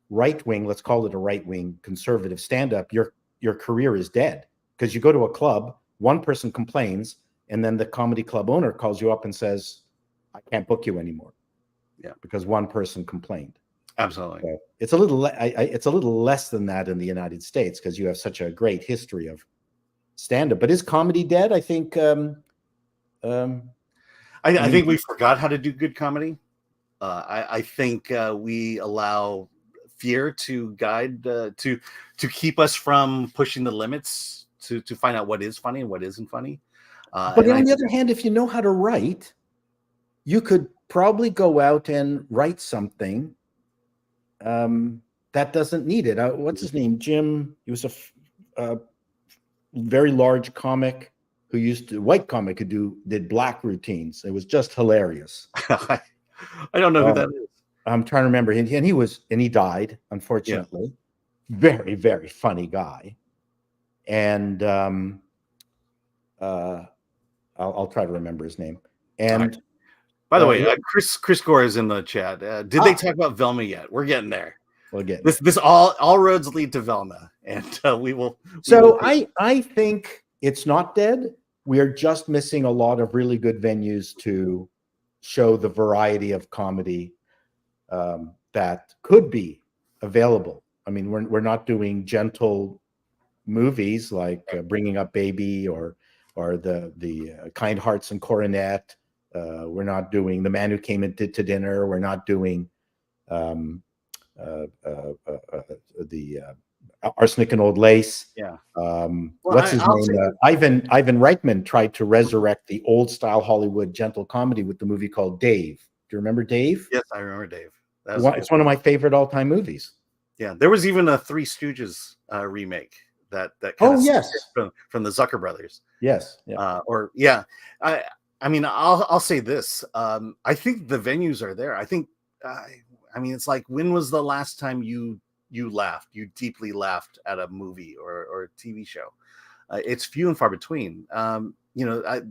S2: right wing, let's call it a right wing conservative stand-up, your career is dead, because you go to a club, one person complains, and then the comedy club owner calls you up and says, "I can't book you anymore."
S1: Yeah,
S2: because one person complained.
S1: Absolutely.
S2: So it's a little less than that in the United States, because you have such a great history of stand-up. But is comedy dead? I think.
S1: I think we forgot how to do good comedy. I think we allow fear to guide to keep us from pushing the limits to find out what is funny and what isn't funny.
S2: But on the other hand, if you know how to write, you could probably go out and write something that doesn't need it. What's his name? Jim. He was a very large comic white comic who did black routines. It was just hilarious.
S1: I don't know who that is.
S2: I'm trying to remember. And he died, unfortunately. Yeah. Very, very funny guy. And I'll try to remember his name. And
S1: by the way, Chris Gore is in the chat. Did they talk about Velma yet? We're getting there.
S2: We'll get
S1: this. All roads lead to Velma, and we will.
S2: I think it's not dead. We are just missing a lot of really good venues to show the variety of comedy that could be available. I mean, we're not doing gentle movies like Bringing Up Baby or the Kind Hearts and Coronet. We're not doing The Man Who Came to Dinner. We're not doing the Arsenic and Old Lace.
S1: Yeah.
S2: What's his name? Ivan Reitman tried to resurrect the old style Hollywood gentle comedy with the movie called Dave. Do you remember Dave?
S1: Yes, I remember Dave.
S2: It's one of my favorite all-time movies.
S1: Yeah, there was even a Three Stooges remake that from the Zucker brothers.
S2: Yes. Yeah.
S1: I mean, I'll say this. I think the venues are there. I think, I mean, it's like, when was the last time you laughed? You deeply laughed at a movie or a TV show? It's few and far between.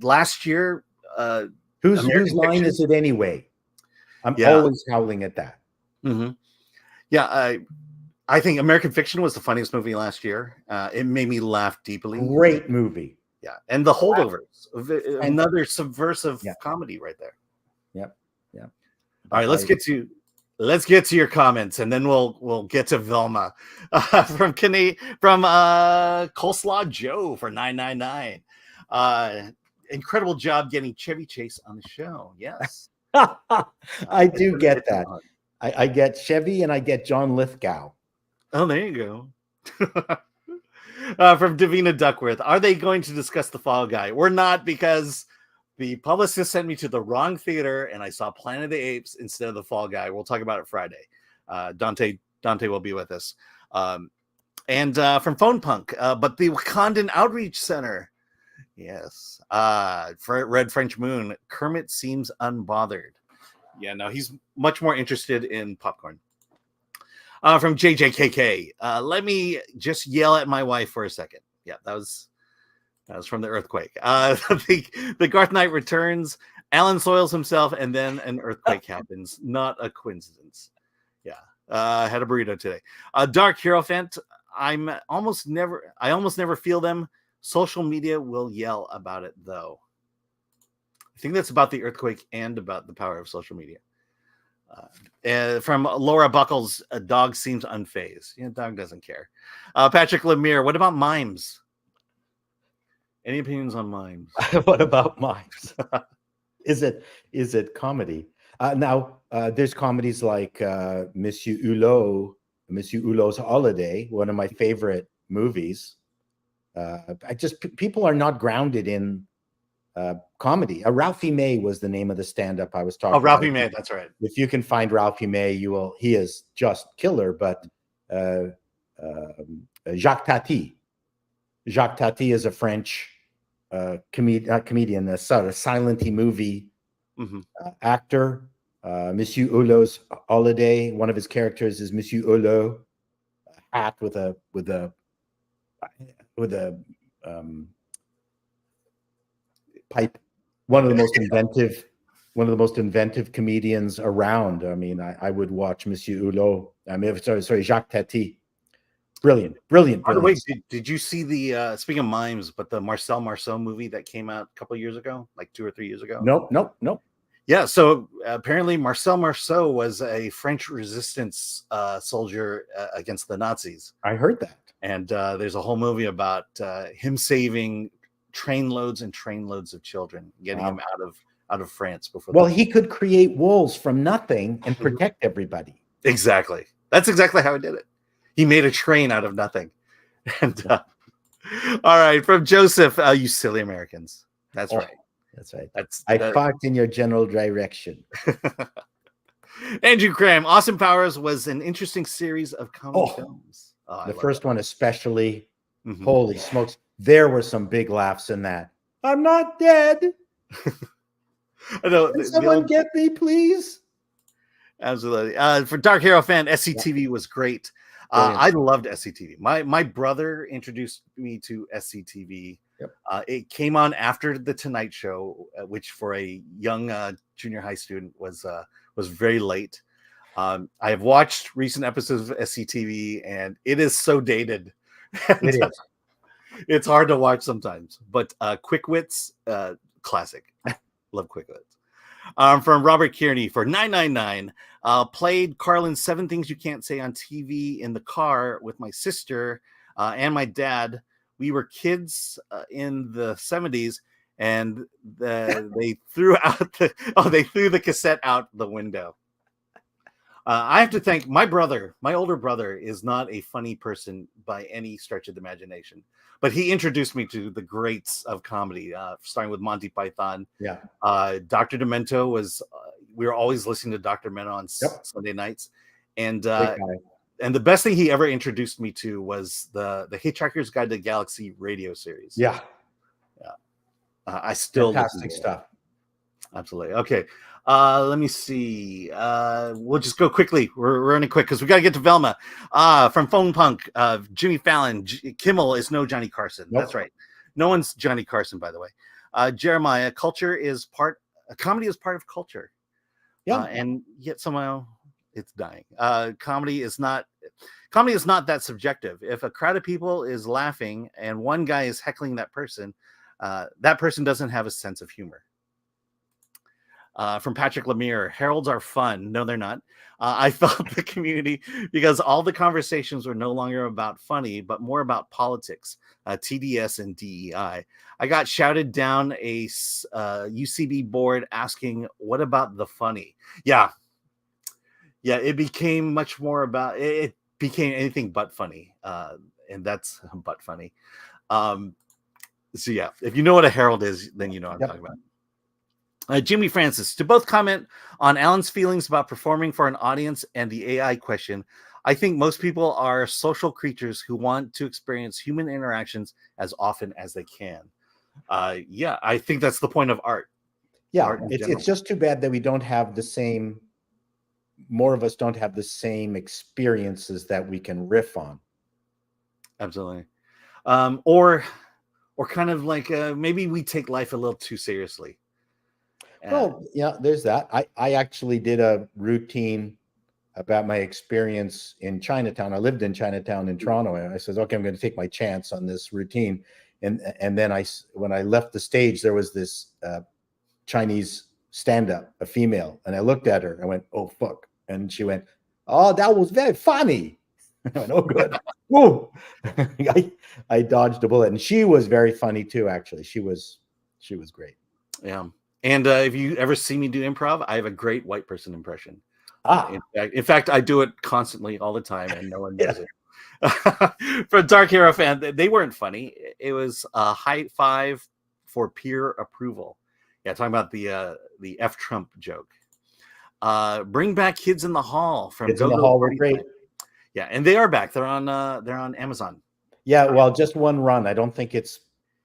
S1: Last year,
S2: whose line is it anyway? I'm always howling at that.
S1: Mm-hmm. Yeah, I think American Fiction was the funniest movie last year. It made me laugh deeply.
S2: Great movie.
S1: Yeah, and The Holdovers, another subversive comedy right there.
S2: Yep. Yeah.
S1: All right, let's get to your comments, and then we'll get to Velma from Coleslaw Joe for $9.99. Incredible job getting Chevy Chase on the show. Yes,
S2: I do get that. I get Chevy and I get John Lithgow.
S1: Oh, there you go. From Davina Duckworth, are they going to discuss The Fall Guy? We're not, because the publicist sent me to the wrong theater and I saw Planet of the Apes instead of The Fall Guy. We'll talk about it Friday. Dante will be with us. And from Phone Punk, but the Wakandan Outreach Center. Yes. For Red French Moon, Kermit seems unbothered. Yeah, no, he's much more interested in popcorn. From JJKK. Let me just yell at my wife for a second. Yeah, that was from the earthquake. The Garth Knight returns. Alan soils himself, and then an earthquake happens. Not a coincidence. Yeah. I had a burrito today. Dark Hierophant. I almost never feel them. Social media will yell about it, though. I think that's about the earthquake and about the power of social media. From Laura Buckles, a dog seems unfazed. Yeah, dog doesn't care. Patrick Lemire, what about mimes? Any opinions on mimes?
S2: What about mimes? Is it comedy? Now there's comedies like Monsieur Hulot's Holiday, one of my favorite movies. People are not grounded in comedy. Ralphie May was the name of the stand-up I was talking about.
S1: Oh, Ralphie May, that's right.
S2: If you can find Ralphie May, he is just killer. But Jacques Tati is a French comedian, a sort of silent movie actor. Monsieur Hulot's Holiday, one of his characters is Monsieur Hulot, a hat with a pipe. One of the most inventive comedians around. I mean, I would watch Monsieur Hulot. I mean, sorry, Jacques Tati. Brilliant.
S1: By the way, did you see the speaking of mimes, but the Marcel Marceau movie that came out a couple of years ago, like 2 or 3 years ago?
S2: Nope.
S1: Yeah, so apparently Marcel Marceau was a French resistance soldier against the Nazis.
S2: I heard that.
S1: And there's a whole movie about him saving trainloads and trainloads of children, getting them out of France before.
S2: Well, he could create walls from nothing and protect everybody.
S1: Exactly. That's exactly how he did it. He made a train out of nothing. And all right, from Joseph, you silly Americans. That's right.
S2: That's right. I fought in your general direction.
S1: Andrew Cram, Austin Powers was an interesting series of comedy films.
S2: The first one especially. Holy smokes. There were some big laughs in that. I'm not dead.
S1: I know.
S2: Can someone get me, please?
S1: Absolutely. For Dark Hero fan, SCTV was great. I loved SCTV. My brother introduced me to SCTV.
S2: Yep.
S1: It came on after the Tonight Show, which for a young junior high student was very late. I have watched recent episodes of SCTV, and it is so dated.
S2: It is.
S1: It's hard to watch sometimes, but Quick Wits, classic. Love Quick Wits. From Robert Kearney for $9.99. Played Carlin's 7 Things You Can't Say on TV in the car with my sister and my dad. We were kids in the 70s, and they threw the cassette out the window. I have to thank my older brother is not a funny person by any stretch of the imagination, but he introduced me to the greats of comedy, starting with Monty Python.
S2: Yeah.
S1: Dr. Demento was, we were always listening to Dr. Demento on Sunday nights. And the best thing he ever introduced me to was the Hitchhiker's Guide to the Galaxy radio series.
S2: Yeah.
S1: I still
S2: fantastic stuff.
S1: Absolutely. Okay. Let me see. We'll just go quickly. We're running quick because we got to get to Velma. From Phone Punk, Jimmy Fallon. Kimmel is no Johnny Carson. Nope. That's right. No one's Johnny Carson, by the way. Jeremiah, comedy is part of culture. Yeah. And yet somehow it's dying. Comedy is not that subjective. If a crowd of people is laughing and one guy is heckling that person doesn't have a sense of humor. From Patrick Lemire, heralds are fun. No, they're not. I felt the community because all the conversations were no longer about funny, but more about politics, TDS and DEI. I got shouted down a UCB board asking, what about the funny? Yeah, it became much more about, it became anything but funny. And that's but funny. So yeah, if you know what a herald is, then you know what I'm talking about. Jimmy Francis, to both comment on Alan's feelings about performing for an audience and the AI question. I think most people are social creatures who want to experience human interactions as often as they can. I think that's the point of art.
S2: Yeah, it's just too bad that we don't have the same more of us don't have the same experiences that we can riff on.
S1: Absolutely. Or kind of like maybe we take life a little too seriously.
S2: Well, yeah, there's that. I actually did a routine about my experience in Chinatown. I lived in Chinatown in Toronto, and I said, okay, I'm going to take my chance on this routine. And then when I left the stage, there was this Chinese stand-up, a female, and I looked at her. I went, "Oh fuck!" And she went, "Oh, that was very funny." I went, "Oh, good." Whoa! I dodged a bullet, and she was very funny too. Actually, she was great.
S1: Yeah. And if you ever see me do improv, I have a great white person impression. In fact, I do it constantly all the time, and no one knows it. For a Dark Hero fan, they weren't funny. It was a high five for peer approval. Yeah, talking about the F Trump joke. Bring back Kids in the Hall from
S2: Kids in the Hall were great.
S1: Yeah, and they are back. They're on Amazon.
S2: Yeah, well, just one run. I don't think it's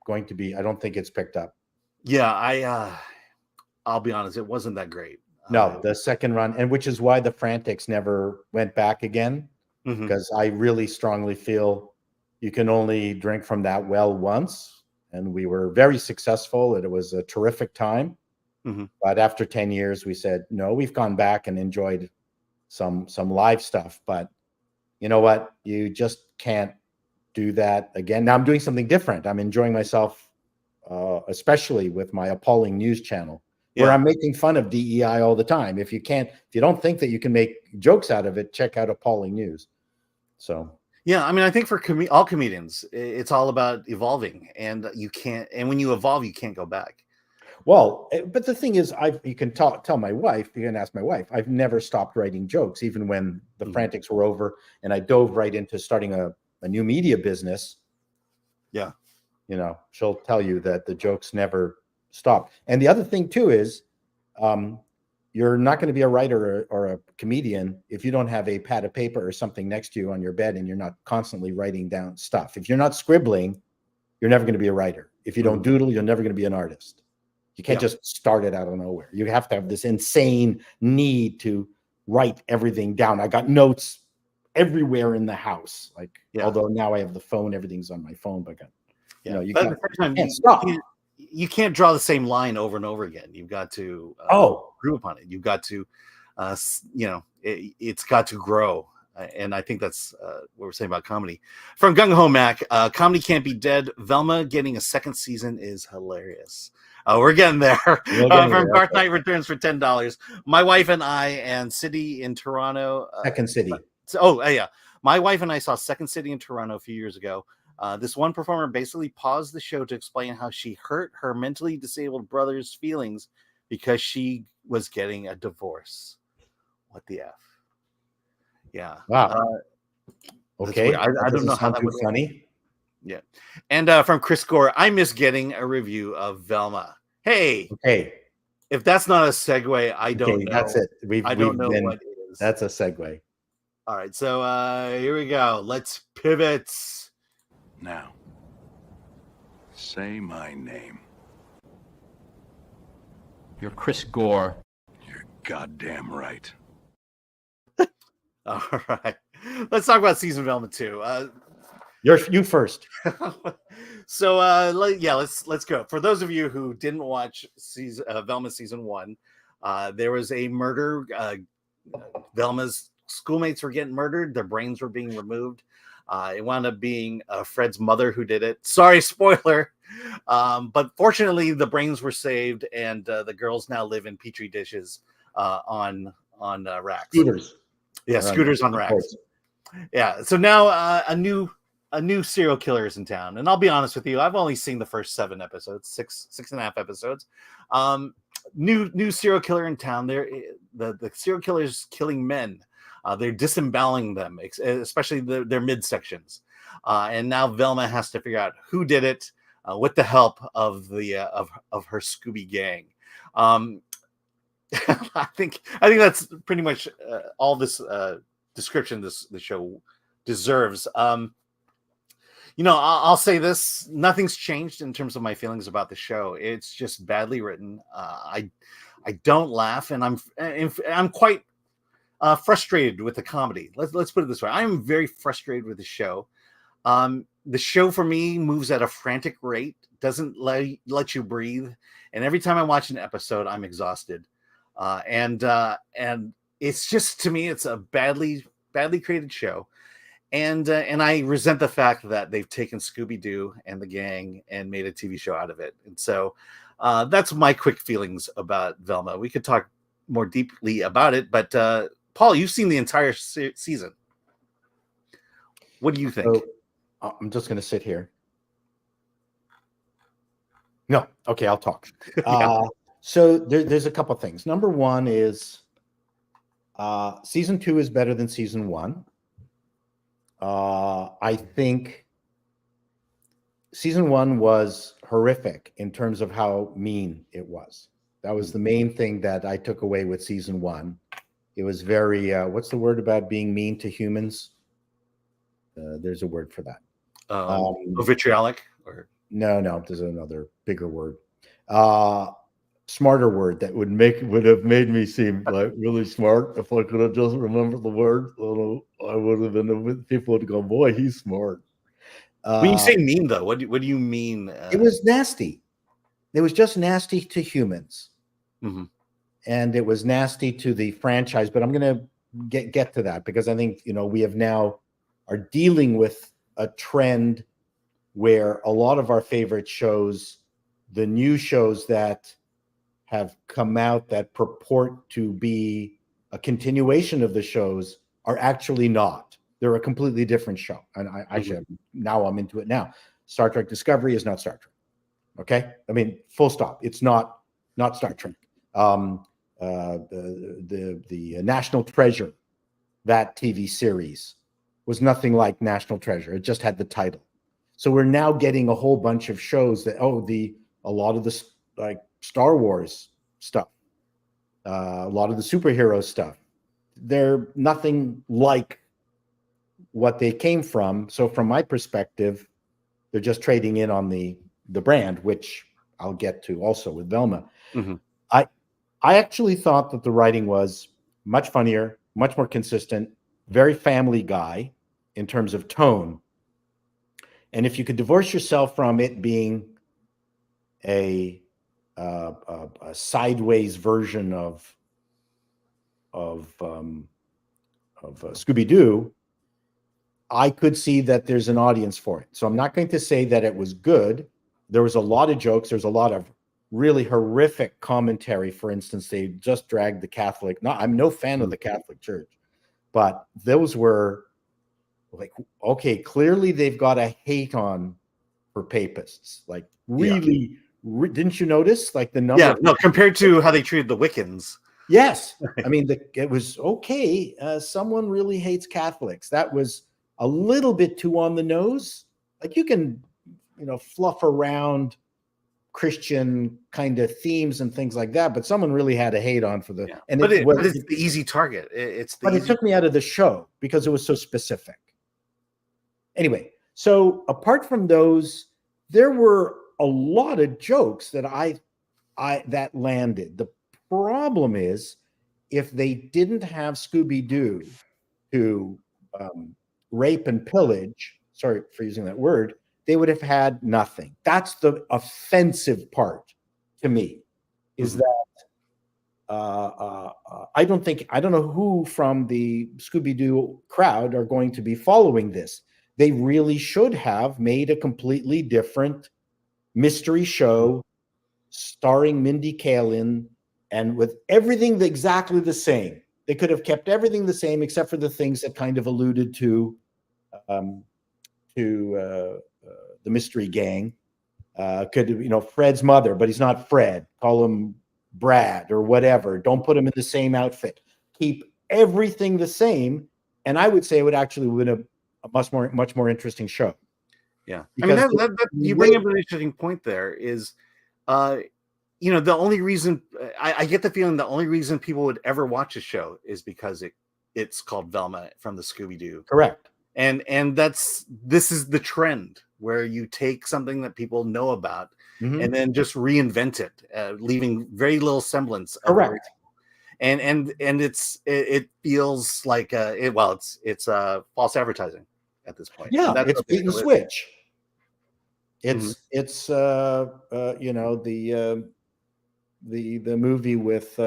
S2: going to be. I don't think it's picked up.
S1: Yeah, I'll be honest, it wasn't that great.
S2: No, the second run, and which is why the Frantics never went back again, because I really strongly feel you can only drink from that well once, and we were very successful, and it was a terrific time. But after 10 years, we said, no, we've gone back and enjoyed some live stuff, but you know what? You just can't do that again. Now I'm doing something different. I'm enjoying myself, especially with my Appalling News channel, where I'm making fun of DEI all the time. If you don't think that you can make jokes out of it, check out Appalling News. So
S1: yeah, I mean, I think for all comedians, it's all about evolving, and when you evolve, you can't go back.
S2: Well, but the thing is, you can tell my wife, you can ask my wife, I've never stopped writing jokes, even when the Frantics were over and I dove right into starting a new media business. Yeah. You know, she'll tell you that the jokes never stop. And the other thing too is, you're not going to be a writer or a comedian if you don't have a pad of paper or something next to you on your bed and you're not constantly writing down stuff. If you're not scribbling, you're never going to be a writer. If you don't doodle, you're never going to be an artist. You can't just start it out of nowhere. You have to have this insane need to write everything down. I got notes everywhere in the house. Although now I have the phone, everything's on my phone, but you can't stop.
S1: You can't draw the same line over and over again. You've got to improve upon it. You've got to, it's got to grow. And I think that's what we're saying about comedy. From Gung Ho Mac, Comedy Can't Be Dead. Velma getting a second season is hilarious. We're getting there. From Dark Knight Returns for $10. My wife and I and City in Toronto.
S2: Second City.
S1: Yeah. My wife and I saw Second City in Toronto a few years ago. This one performer basically paused the show to explain how she hurt her mentally disabled brother's feelings because she was getting a divorce. What the F? Yeah.
S2: Wow. Okay.
S1: I don't know how that
S2: would be funny.
S1: Yeah. And from Chris Gore, I miss getting a review of Velma. Hey.
S2: Okay.
S1: If that's not a segue, I don't know.
S2: That's it.
S1: I don't know what it is.
S2: That's a segue.
S1: All right. So here we go. Let's pivot.
S5: Now, say my name.
S6: You're Chris Gore.
S5: You're goddamn right.
S1: All right. Let's talk about season Velma 2.
S2: You first.
S1: So let's go. For those of you who didn't watch Velma season 1, there was a murder. Velma's schoolmates were getting murdered. Their brains were being removed. It wound up being Fred's mother who did it. Sorry, spoiler. But fortunately, the brains were saved, and the girls now live in petri dishes on racks.
S2: Scooters.
S1: Yeah, scooters on racks. Yeah. So now a new serial killer is in town, and I'll be honest with you, I've only seen the first 7 episodes, six and a half episodes. New serial killer in town. The serial killer is killing men. They're disemboweling them, especially their midsections. And now Velma has to figure out who did it with the help of of her Scooby gang. I think that's pretty much all this description the show deserves. I'll say this: nothing's changed in terms of my feelings about the show. It's just badly written. I don't laugh, and I'm quite frustrated with the comedy. Let's put it this way. I'm very frustrated with the show. The show for me moves at a frantic rate, doesn't let you breathe, and every time I watch an episode, I'm exhausted. And it's just, to me, it's a badly created show. And I resent the fact that they've taken Scooby-Doo and the gang and made a TV show out of it. And so that's my quick feelings about Velma. We could talk more deeply about it, but Paul, you've seen the entire season. What do you think?
S2: So, I'm just going to sit here. No, okay, I'll talk.
S1: Yeah.
S2: So there's a couple things. Number one is season 2 is better than season 1. I think season 1 was horrific in terms of how mean it was. That was the main thing that I took away with season 1. It was very, what's the word about being mean to humans? There's a word for that.
S1: Vitriolic? Or
S2: No, there's another bigger word. Smarter word that would have made me seem like really smart. If I could have just remembered the word, I would have been. People would go, "Boy, he's smart."
S1: When you say mean, though, what do you mean?
S2: It was nasty. It was just nasty to humans, and it was nasty to the franchise. But I'm going to get to that because I think we have now are dealing with a trend where a lot of our favorite shows, the new shows that have come out that purport to be a continuation of the shows, are actually not. They're a completely different show. And now I'm into it now. Star Trek Discovery is not Star Trek. Okay? I mean, full stop. It's not Star Trek. The National Treasure, that TV series, was nothing like National Treasure. It just had the title. So we're now getting a whole bunch of shows that a lot of the like Star Wars stuff, a lot of the superhero stuff. They're nothing like what they came from. So from my perspective, they're just trading in on the brand, which I'll get to also with Velma. I actually thought that the writing was much funnier, much more consistent, very Family Guy in terms of tone. And if you could divorce yourself from it being a sideways version of Scooby-Doo, I could see that there's an audience for it. So I'm not going to say that it was good. There was a lot of jokes. There's a lot of really horrific commentary. For instance, they just dragged the Catholic. No, I'm no fan of the Catholic Church, but those were like, okay, clearly they've got a hate on for papists. Like, really, didn't you notice? Like the number.
S1: Yeah, no, compared to how they treated the Wiccans.
S2: Yes, I mean, it was okay. Someone really hates Catholics. That was a little bit too on the nose. Like, you can, fluff around Christian kind of themes and things like that, but someone really had a hate on for the.
S1: Yeah.
S2: And
S1: but it's the easy target. It
S2: took me out of the show because it was so specific. Anyway, so apart from those, there were a lot of jokes that that landed. The problem is, if they didn't have Scooby-Doo to rape and pillage, sorry for using that word, they would have had nothing. That's the offensive part to me, is that I don't know who from the Scooby-Doo crowd are going to be following this. They really should have made a completely different mystery show starring Mindy Kaling and with everything exactly the same. They could have kept everything the same except for the things that kind of alluded to the mystery gang. Fred's mother, but he's not Fred. Call him Brad or whatever. Don't put him in the same outfit. Keep everything the same, and I would say it would actually win a much more interesting show.
S1: Yeah,
S2: because
S1: I mean, you bring up an interesting point. There is, the only reason I get the feeling the only reason people would ever watch a show is because it's called Velma from the Scooby-Doo.
S2: Correct.
S1: And this is the trend where you take something that people know about and then just reinvent it, leaving very little semblance.
S2: Correct.
S1: and it feels like it's false advertising at this point.
S2: Yeah,
S1: And that's
S2: it's
S1: what they
S2: bait and
S1: do.
S2: switch.
S1: Mhm.
S2: It's you know, the movie with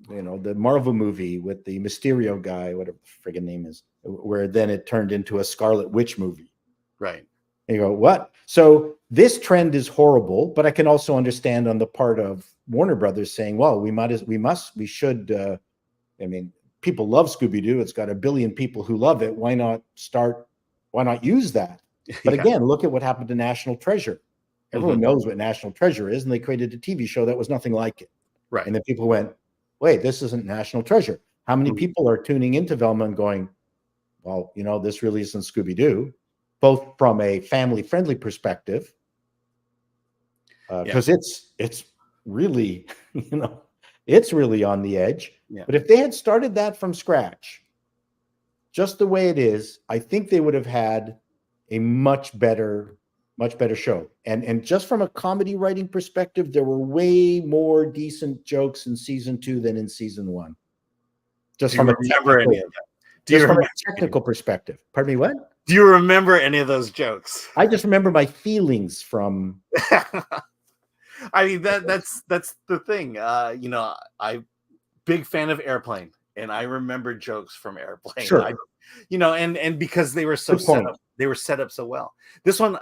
S2: you know, the Marvel movie with the Mysterio guy, whatever the friggin' name is, where then it turned into a Scarlet Witch movie.
S1: Right.
S2: And you go, what? So this trend is horrible, but I can also understand on the part of Warner Brothers saying, well, we should. I mean, people love Scooby-Doo. It's got 1 billion people who love it. Why not use that? But
S1: Yeah.
S2: again, look at what happened to National Treasure. Everyone knows what National Treasure is, and they created a TV show that was nothing like it.
S1: Right.
S2: And then people went, wait, this isn't National Treasure. How many
S1: Mhm.
S2: people are tuning into Velma and going, well, you know, this really isn't Scooby-Doo, both from a family-friendly perspective, because it's really, you know, it's really on the edge.
S1: Yeah.
S2: But if they had started that from scratch, just the way it is, I think they would have had a much better show. And just from a comedy writing perspective, there were way more decent jokes in season 2 than in season 1. Just
S1: Do
S2: from
S1: you
S2: a
S1: remember any of that?
S2: just from a technical perspective. Pardon me, what?
S1: Do you remember any of those jokes?
S2: I just remember my feelings from.
S1: I mean, that's the thing. You know, I big fan of Airplane, and I remember jokes from Airplane.
S2: Sure.
S1: You know, and because they were so
S2: Good point.
S1: they were set up so well. This one,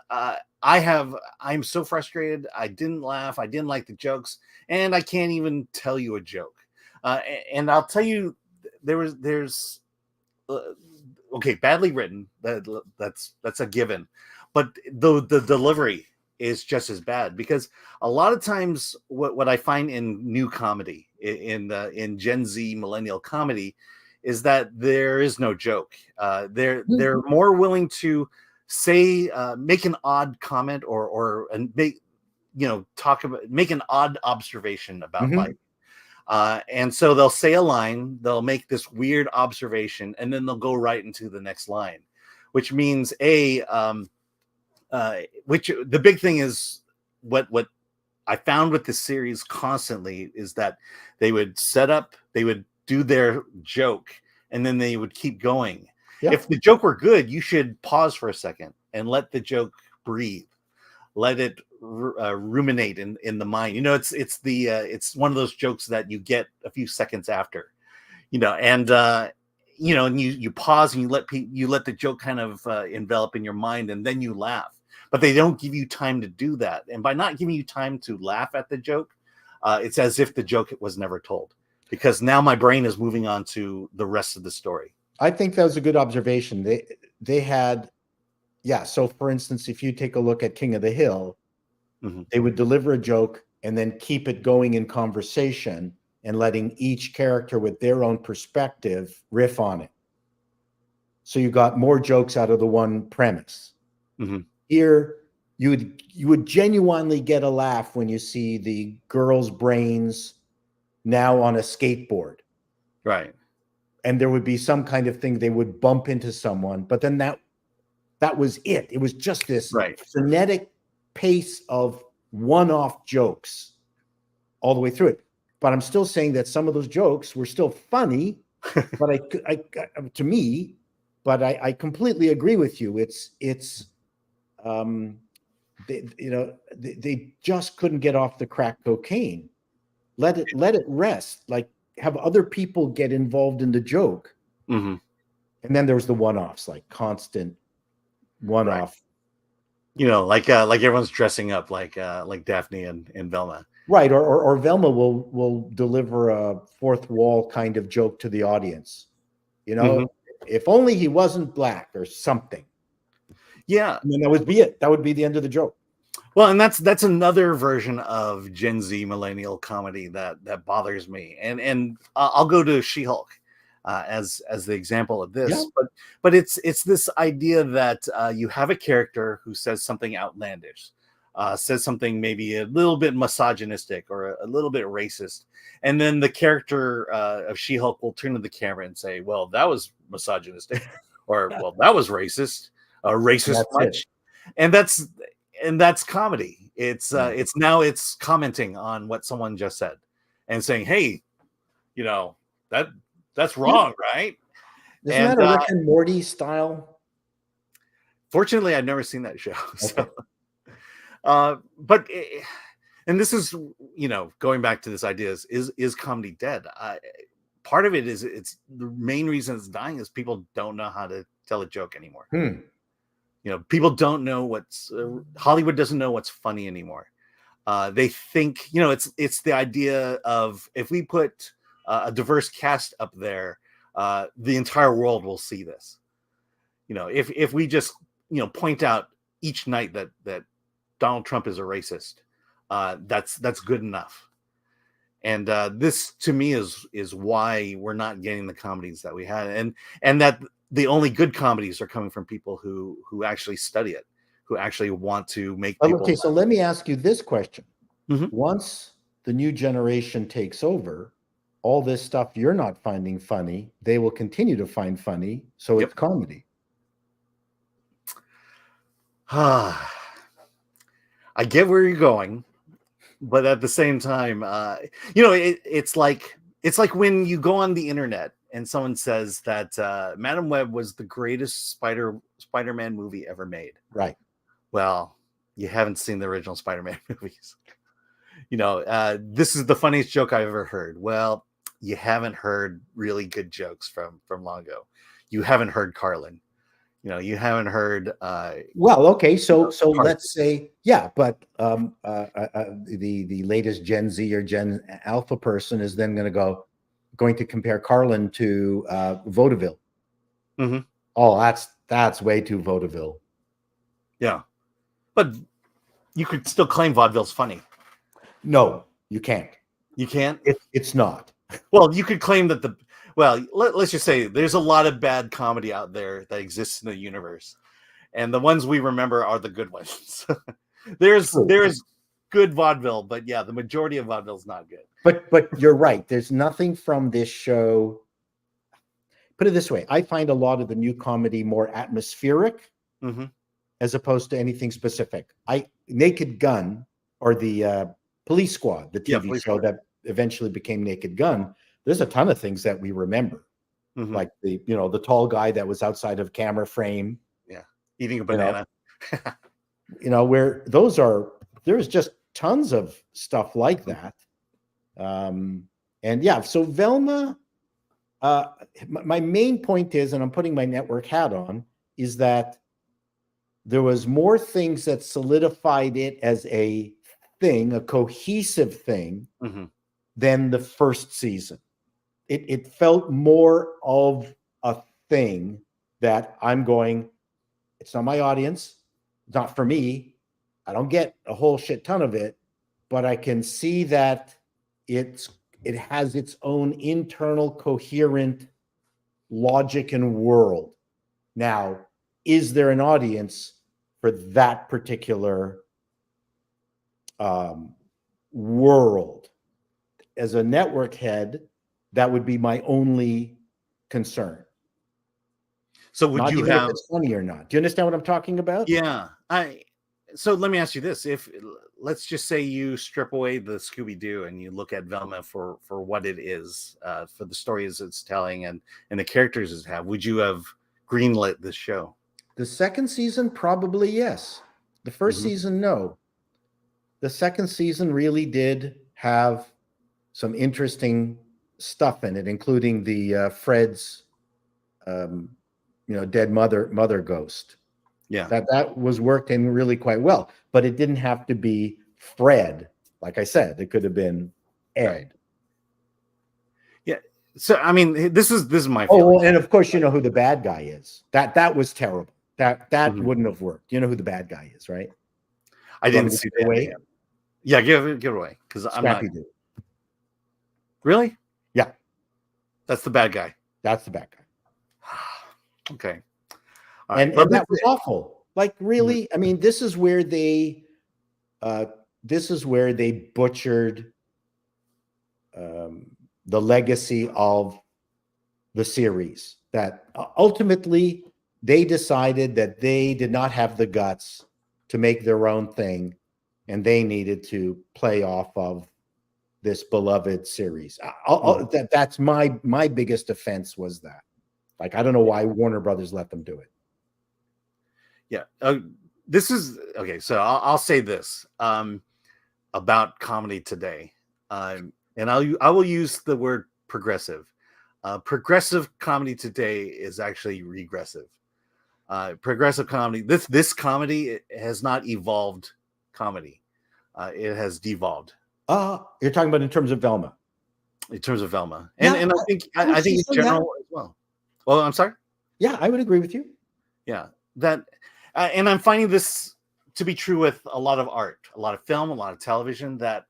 S1: I'm so frustrated. I didn't laugh. I didn't like the jokes, and I can't even tell you a joke. And I'll tell you, there's okay, badly written. That's a given, but the delivery is just as bad, because a lot of times what I find in new comedy, in Gen Z millennial comedy, is that there is no joke. They're more willing to say, make an odd comment and make, you know, make an odd observation about life. And so they'll say a line, they'll make this weird observation, and then they'll go right into the next line, which means which the big thing is what I found with this series constantly is that they would do their joke, and then they would keep going.
S2: Yeah.
S1: If the joke were good, you should pause for a second and let the joke breathe, let it ruminate in the mind. You know, it's one of those jokes that you get a few seconds after, you know, and you know, and you pause and you let the joke kind of envelop in your mind, and then you laugh. But they don't give you time to do that, and by not giving you time to laugh at the joke, it's as if the joke was never told, because now my brain is moving on to the rest of the story.
S2: I think that was a good observation. They had, yeah. So for instance, if you take a look at King of the Hill, they would deliver a joke and then keep it going in conversation and letting each character with their own perspective riff on it. So you got more jokes out of the one premise. Here, you would genuinely get a laugh when you see the girl's brains now on a skateboard.
S1: Right.
S2: And there would be some kind of thing, they would bump into someone, but then that was it. It was just this frenetic pace of one-off jokes all the way through it. But I'm still saying that some of those jokes were still funny, but to me, but I completely agree with you. They just couldn't get off the crack cocaine. Let it rest. Like, have other people get involved in the joke. And then there was the one-offs, like constant one-off.
S1: Right. You know, like everyone's dressing up like Daphne and Velma.
S2: Right. Or Velma will deliver a fourth wall kind of joke to the audience. You know, if only he wasn't black or something.
S1: Yeah.
S2: And then that would be it. That would be the end of the joke.
S1: Well, and that's another version of Gen Z millennial comedy that bothers me. And I'll go to She-Hulk as the example of this.
S2: Yeah.
S1: But it's this idea that you have a character who says something outlandish, says something maybe a little bit misogynistic or a little bit racist, and then the character of She-Hulk will turn to the camera and say, "Well, that was misogynistic," or "Well, that was racist." Racist much, and that's comedy. It's commenting on what someone just said and saying, "Hey, you know, that's wrong, right?
S2: Isn't
S1: And
S2: that a Rick and Morty style?
S1: fortunately, I've never seen that show.
S2: Okay.
S1: So, and this is, going back to this idea is comedy dead? Part of it is it's the main reason it's dying is people don't know how to tell a joke anymore. People don't know what's Hollywood doesn't know what's funny anymore. They think, it's the idea of if we put a diverse cast up there, the entire world will see this. If we just, point out each night that Donald Trump is a racist, that's good enough. And this to me is why we're not getting the comedies that we had, and that the only good comedies are coming from people who actually study it, who actually want to make people.
S2: Okay, so let me ask you this question.
S1: Mhm.
S2: Once the new generation takes over, all this stuff you're not finding funny, they will continue to find funny. So it's comedy.
S1: I get where you're going, but at the same time, it's like when you go on the internet and someone says that Madam Web was the greatest Spider-Man movie ever made.
S2: Right.
S1: Well, you haven't seen the original Spider-Man movies. This is the funniest joke I've ever heard. Well, you haven't heard really good jokes from long ago. You haven't heard Carlin. You haven't heard.
S2: Well, okay, so let's say, but the latest Gen Z or Gen Alpha person is then going to compare Carlin to vaudeville.
S1: Mm-hmm.
S2: Oh, that's way too vaudeville.
S1: Yeah, but you could still claim vaudeville's funny.
S2: No, you can't.
S1: You can't.
S2: It's not.
S1: Well, you could claim that let's just say there's a lot of bad comedy out there that exists in the universe, and the ones we remember are the good ones. there's good vaudeville, but yeah, the majority of vaudeville is not good.
S2: But you're right. There's nothing from this show. Put it this way: I find a lot of the new comedy more atmospheric, as opposed to anything specific. Naked Gun, or the Police Squad, the TV show that eventually became Naked Gun. There's a ton of things that we remember, like the tall guy that was outside of camera frame,
S1: eating a banana.
S2: Where there's just tons of stuff like that. So Velma, my main point is, and I'm putting my network hat on, is that there was more things that solidified it as a thing, a cohesive thing, than the first season. It felt more of a thing that I'm going, it's not my audience, it's not for me. I don't get a whole shit ton of it, but I can see that it has its own internal coherent logic and world. Now, is there an audience for that particular world? As a network head, that would be my only concern.
S1: So would
S2: not
S1: you
S2: even
S1: have
S2: if it's funny or not? Do you understand what I'm talking about?
S1: Yeah. So let me ask you this: let's just say you strip away the Scooby-Doo and you look at Velma for what it is, for the stories it's telling and the characters it have, would you have greenlit this show?
S2: The second season, probably yes. The first season, no. The second season really did have some interesting stuff in it, including the Fred's, dead mother ghost.
S1: Yeah,
S2: that was worked in really quite well, but it didn't have to be Fred. Like I said, it could have been Ed.
S1: Right. Yeah. So I mean, this is my
S2: feeling. And of course, you know who the bad guy is. That was terrible. That wouldn't have worked. You know who the bad guy is, right?
S1: I didn't see that.
S2: Away?
S1: Yeah, give it away, because I'm not.
S2: Scrappy-Doo.
S1: Really?
S2: Yeah,
S1: that's the bad guy.
S2: That's the bad guy.
S1: Okay.
S2: And that was awful. Like, really, I mean, this is where they butchered the legacy of the series. That ultimately they decided that they did not have the guts to make their own thing, and they needed to play off of this beloved series. That's my biggest offense was that. Like, I don't know why Warner Brothers let them do it.
S1: Yeah. This is okay. So I'll say this about comedy today, and I will use the word progressive. Progressive comedy today is actually regressive. Progressive comedy. This comedy has not evolved comedy. It has devolved.
S2: You're talking about in terms of Velma.
S1: In terms of Velma, and
S2: Yeah,
S1: and I think in general as well. Well, I'm sorry.
S2: Yeah, I would agree with you.
S1: Yeah, that, and I'm finding this to be true with a lot of art, a lot of film, a lot of television. That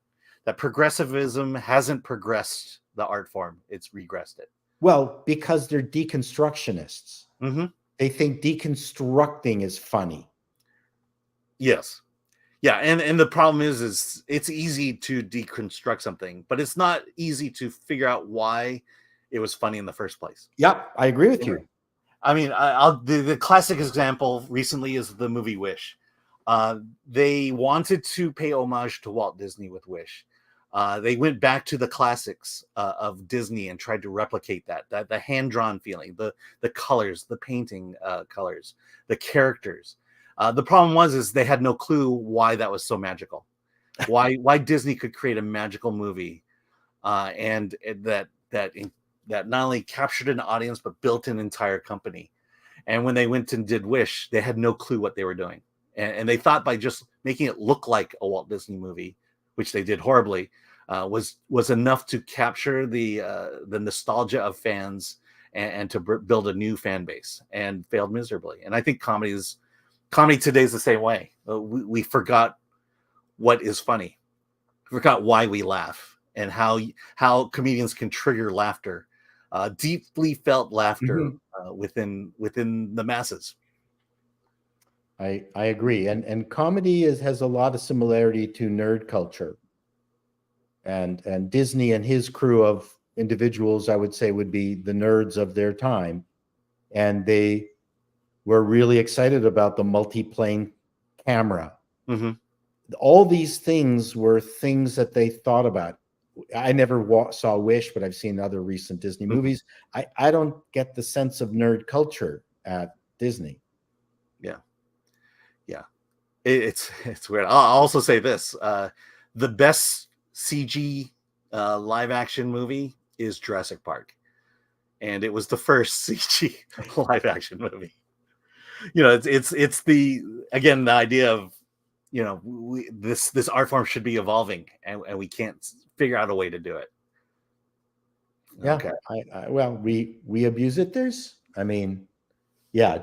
S1: progressivism hasn't progressed the art form; it's regressed it.
S2: Well, because they're deconstructionists.
S1: Mm-hmm.
S2: They think deconstructing is funny.
S1: Yes. Yeah, and the problem is it's easy to deconstruct something, but it's not easy to figure out why it was funny in the first place.
S2: Yep, I agree with you.
S1: I mean, the classic example recently is the movie Wish. They wanted to pay homage to Walt Disney with Wish. They went back to the classics of Disney and tried to replicate that the hand-drawn feeling, the colors, the painting colors, the characters. The problem was they had no clue why that was so magical, why Disney could create a magical movie, and that not only captured an audience but built an entire company. And when they went and did Wish, they had no clue what they were doing, and they thought by just making it look like a Walt Disney movie, which they did horribly, was enough to capture the nostalgia of fans and to build a new fan base, and failed miserably. And I think comedy today is the same way. We forgot what is funny. We forgot why we laugh and how comedians can trigger laughter, deeply felt laughter within the masses.
S2: I agree. And comedy has a lot of similarity to nerd culture. And Disney and his crew of individuals, I would say, would be the nerds of their time. And they were really excited about the multi-plane camera.
S1: Mm-hmm.
S2: All these things were things that they thought about. I never saw Wish, but I've seen other recent Disney movies. I don't get the sense of nerd culture at Disney.
S1: Yeah, it's weird. I'll also say this: the best CG live action movie is Jurassic Park, and it was the first CG live action movie. It's the idea of this art form should be evolving, and we can't figure out a way to do it.
S2: Yeah.
S1: Okay.
S2: Well, we abuse it.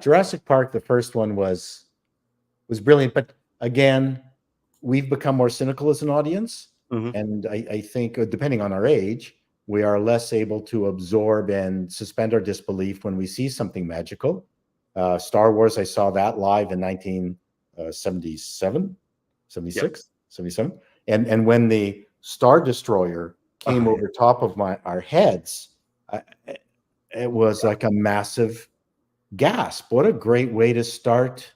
S2: Jurassic Park, the first one was brilliant, but again, we've become more cynical as an audience.
S1: Mm-hmm.
S2: And I think, depending on our age, we are less able to absorb and suspend our disbelief when we see something magical. Star Wars, I saw that live in 1977, 76, 77. And when the Star Destroyer came over top of our heads, it was like a massive gasp. What a great way to start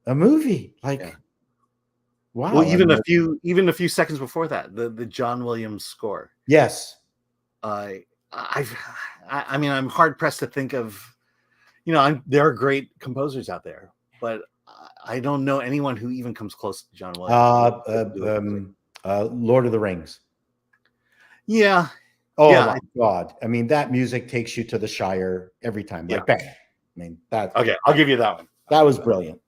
S2: a movie. Wow.
S1: Well, even a few seconds before that, the John Williams score.
S2: Yes.
S1: I'm hard pressed to think of, there are great composers out there, but I don't know anyone who even comes close to John Williams.
S2: Lord of the Rings.
S1: Yeah.
S2: Oh
S1: yeah.
S2: my God. That music takes you to the Shire every time. Bang.
S1: Okay, I'll give you that one.
S2: That was brilliant.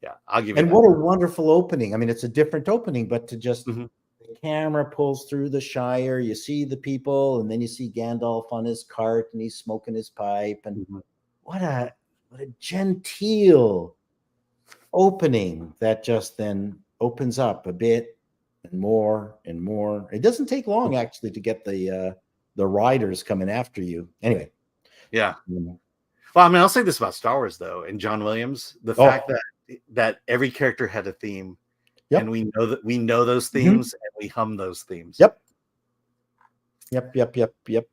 S1: Yeah, I'll give you
S2: and
S1: that.
S2: What a wonderful opening. It's a different opening, but to just
S1: the
S2: camera pulls through the Shire, you see the people, and then you see Gandalf on his cart and he's smoking his pipe. And what a genteel opening that just then opens up a bit and more and more. It doesn't take long actually to get the riders coming after you. Anyway.
S1: Yeah. Well, I'll say this about Star Wars though, and John Williams, the fact that every character had a theme, and we know those themes, and we hum those themes.
S2: Yep.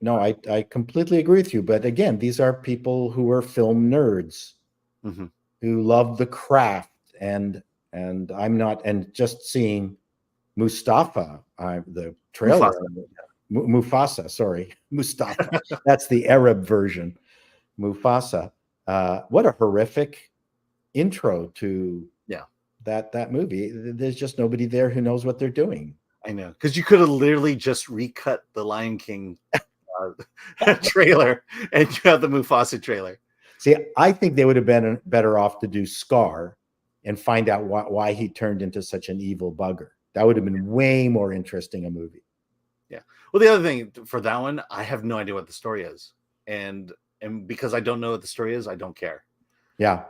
S2: No, I completely agree with you. But again, these are people who are film nerds, who love the craft, and I'm not. And just seeing Mustafa, the trailer. Mufasa, sorry, Mustafa. That's the Arab version. Mufasa. What a horrific intro to that movie. There's just nobody there who knows what they're doing.
S1: I know, because you could have literally just recut the Lion King trailer, and you have the Mufasa trailer.
S2: See, I think they would have been better off to do Scar and find out why he turned into such an evil bugger. That would have been way more interesting a movie.
S1: Yeah. Well, the other thing for that one, I have no idea what the story is, and because I don't know what the story is, I don't care.
S2: Yeah.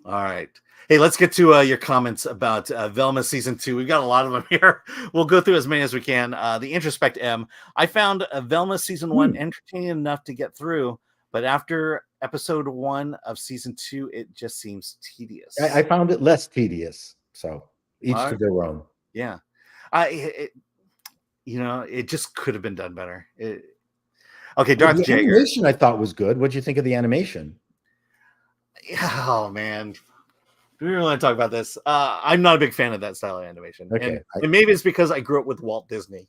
S1: All right. Hey, let's get to your comments about Velma Season 2. We've got a lot of them here. We'll go through as many as we can. The Introspect M. I found Velma Season 1 entertaining enough to get through, but after episode 1 of Season 2, it just seems tedious.
S2: I found it less tedious. So each to their own.
S1: Yeah. It just could have been done better. Okay, Darth
S2: The
S1: Jaeger.
S2: animation I thought was good. What'd you think of the animation?
S1: Oh, man. Do we really want to talk about this? I'm not a big fan of that style of animation.
S2: Okay.
S1: And maybe it's because I grew up with Walt Disney.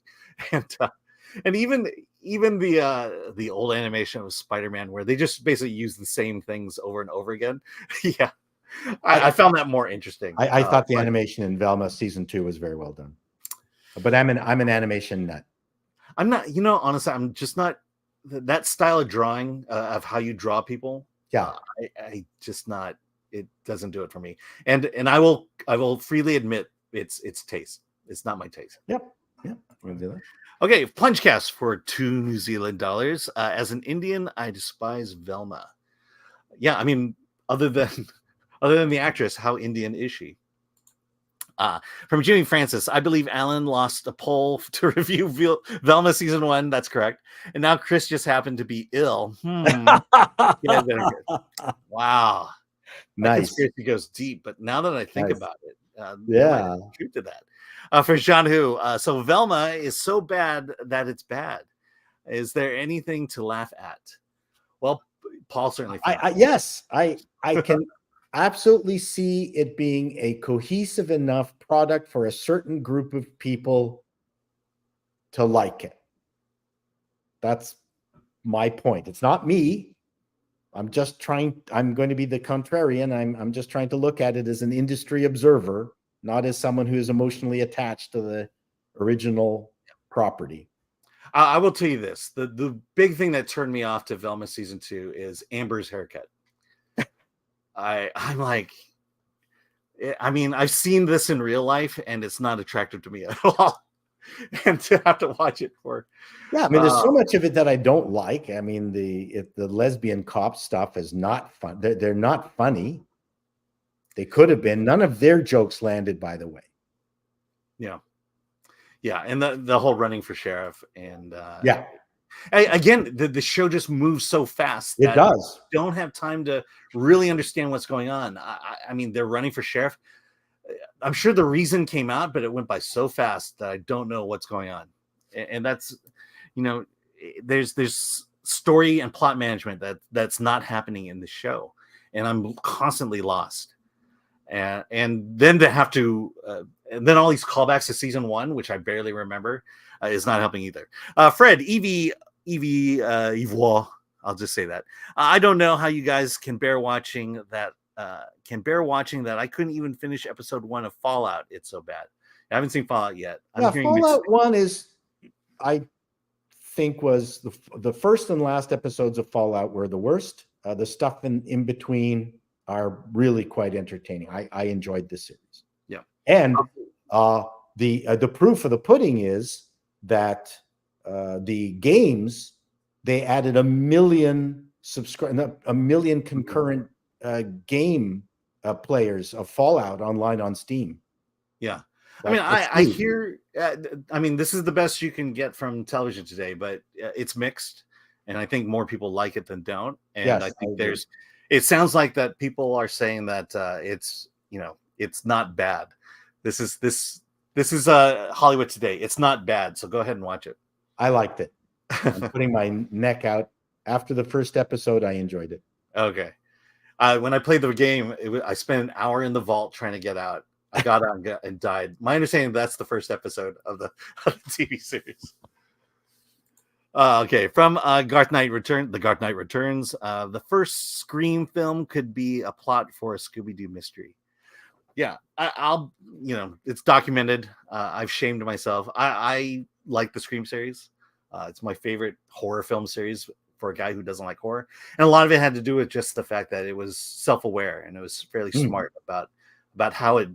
S1: And even the old animation of Spider-Man, where they just basically use the same things over and over again. Yeah. I found that more interesting.
S2: I thought the animation in Velma Season 2 was very well done. But I'm an animation nut.
S1: I'm not, honestly, I'm just not that style of drawing of how you draw people.
S2: Yeah.
S1: I just not, it doesn't do it for me. And I will freely admit it's taste. It's not my taste.
S2: Yep. I'm gonna do that.
S1: Okay, Plungecast for $2 New Zealand dollars. As an Indian, I despise Velma. Yeah, I mean, other than the actress, how Indian is she? From Jimmy Francis, I believe Alan lost a poll to review Velma Season 1. That's correct. And now Chris just happened to be ill. Yeah, wow. Nice. That conspiracy goes deep, but now that I think about it, there's truth to that. For Jean Hu, so Velma is so bad that it's bad. Is there anything to laugh at? Well, Paul certainly.
S2: Yes, I can absolutely see it being a cohesive enough product for a certain group of people to like it. That's my point. It's not me. I'm going to be the contrarian. I'm just trying to look at it as an industry observer, not as someone who is emotionally attached to the original property.
S1: I will tell you this. The big thing that turned me off to Velma Season 2 is Amber's haircut. I'm like, I mean, I've seen this in real life and it's not attractive to me at all. And to have to watch it for.
S2: Yeah, I mean, there's so much of it that I don't like. I mean, the lesbian cop stuff is not fun. They're not funny. They could have been. None of their jokes landed, by the way.
S1: Yeah. And the whole running for sheriff and
S2: again,
S1: the show just moves so fast.
S2: It does.
S1: You don't have time to really understand what's going on. I mean, they're running for sheriff. I'm sure the reason came out, but it went by so fast that I don't know what's going on. And that's, there's story and plot management that's not happening in the show, and I'm constantly lost. And then to have to, and then all these callbacks to Season 1, which I barely remember, is not helping either. Fred, Evie, Ivoire, I'll just say that. I don't know how you guys can bear watching that. I couldn't even finish episode 1 of Fallout. It's so bad. I haven't seen Fallout yet.
S2: Fallout 1 is, I think, was the first and last episodes of Fallout were the worst. The stuff in between are really quite entertaining. I enjoyed this series.
S1: Yeah.
S2: And the proof of the pudding is that the games, they added 1 million concurrent game players of Fallout online on Steam.
S1: Yeah. I mean, I hear, I mean, this is the best you can get from television today, but it's mixed. And I think more people like it than don't. And yes, I think it sounds like that people are saying that it's not bad. This is Hollywood Today. It's not bad. So go ahead and watch it.
S2: I liked it. I'm putting my neck out. After the first episode, I enjoyed it.
S1: Okay. When I played the game, I spent an hour in the vault trying to get out. got on and died. My understanding that's the first episode of the TV series. Okay, from The Dark Knight Returns. The first Scream film could be a plot for a Scooby-Doo mystery. Yeah, I'll it's documented. I've shamed myself. I like the Scream series. It's my favorite horror film series for a guy who doesn't like horror, and a lot of it had to do with just the fact that it was self-aware and it was fairly smart about how it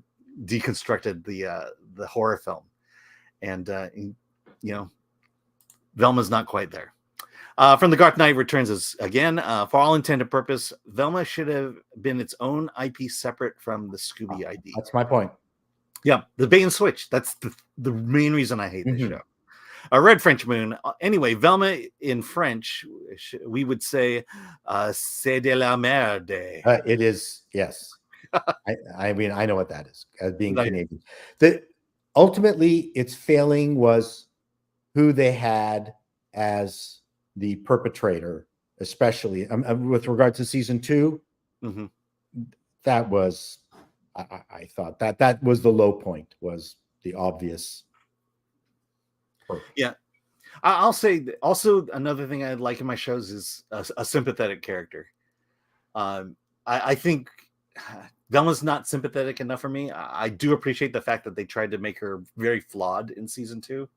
S1: deconstructed the horror film, and Velma's not quite there. From The Dark Knight Returns is again, for all intent and purpose, Velma should have been its own IP separate from the Scooby ID.
S2: That's my point.
S1: Yeah, the bait and switch. That's the main reason I hate this show. A Red French Moon. Anyway, Velma in French, we would say, c'est de la merde.
S2: It is, yes. I mean, I know what that is, as being
S1: Like,
S2: Canadian. Ultimately, its failing was who they had as the perpetrator, especially with regard to season 2. That was, I thought that was the low point, was the obvious.
S1: Yeah, I'll say also another thing I like in my shows is a sympathetic character. I think Velma's not sympathetic enough for me. I do appreciate the fact that they tried to make her very flawed in season 2,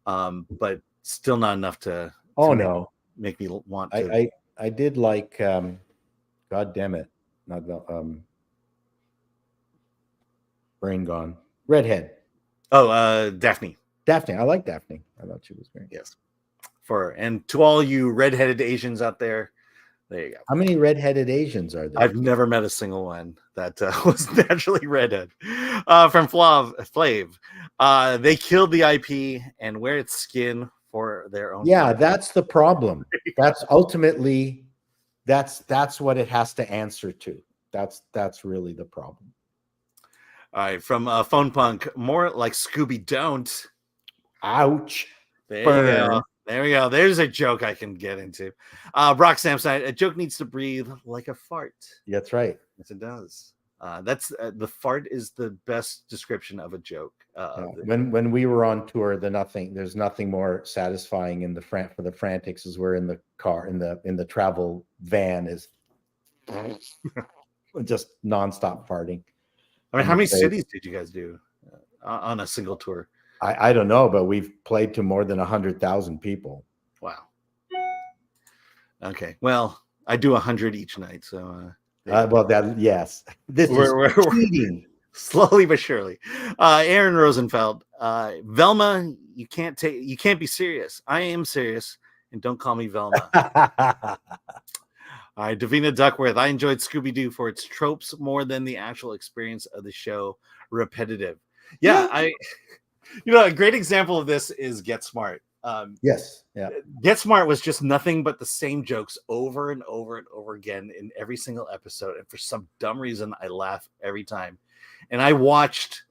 S1: but still not enough to make me want to.
S2: I did like God damn it, not brain gone. Redhead.
S1: Oh, Daphne.
S2: Daphne. I like Daphne. I thought she was great.
S1: Yes. And to all you redheaded Asians out there you go.
S2: How many redheaded Asians are there?
S1: I've never met a single one that was naturally redhead. From Flav. They killed the IP and wear its skin for their own.
S2: Yeah, that's the problem. That's ultimately that's what it has to answer to. That's really the problem.
S1: All right, from Phone Punk, more like Scooby Don't.
S2: Ouch.
S1: There you go. There we go. There's a joke I can get into. Brock Samsonite, a joke needs to breathe like a fart.
S2: That's right.
S1: Yes, it does. That's the fart is the best description of a joke.
S2: When we were on tour, there's nothing more satisfying for the Frantics as we're in the car in the travel van is just nonstop farting.
S1: I mean, how many cities did you guys do on a single tour?
S2: I don't know, but we've played to more than 100,000 people.
S1: Wow. Okay. Well, I do 100 each night, so.
S2: Yes. This is cheating.
S1: Slowly but surely. Aaron Rosenfeld. Velma, you can't be serious. I am serious, and don't call me Velma. All right, Davina Duckworth. I enjoyed Scooby-Doo for its tropes more than the actual experience of the show. Repetitive. Yeah. A great example of this is Get Smart.
S2: Yes. Yeah.
S1: Get Smart was just nothing but the same jokes over and over and over again in every single episode. And for some dumb reason, I laugh every time. And I rewatched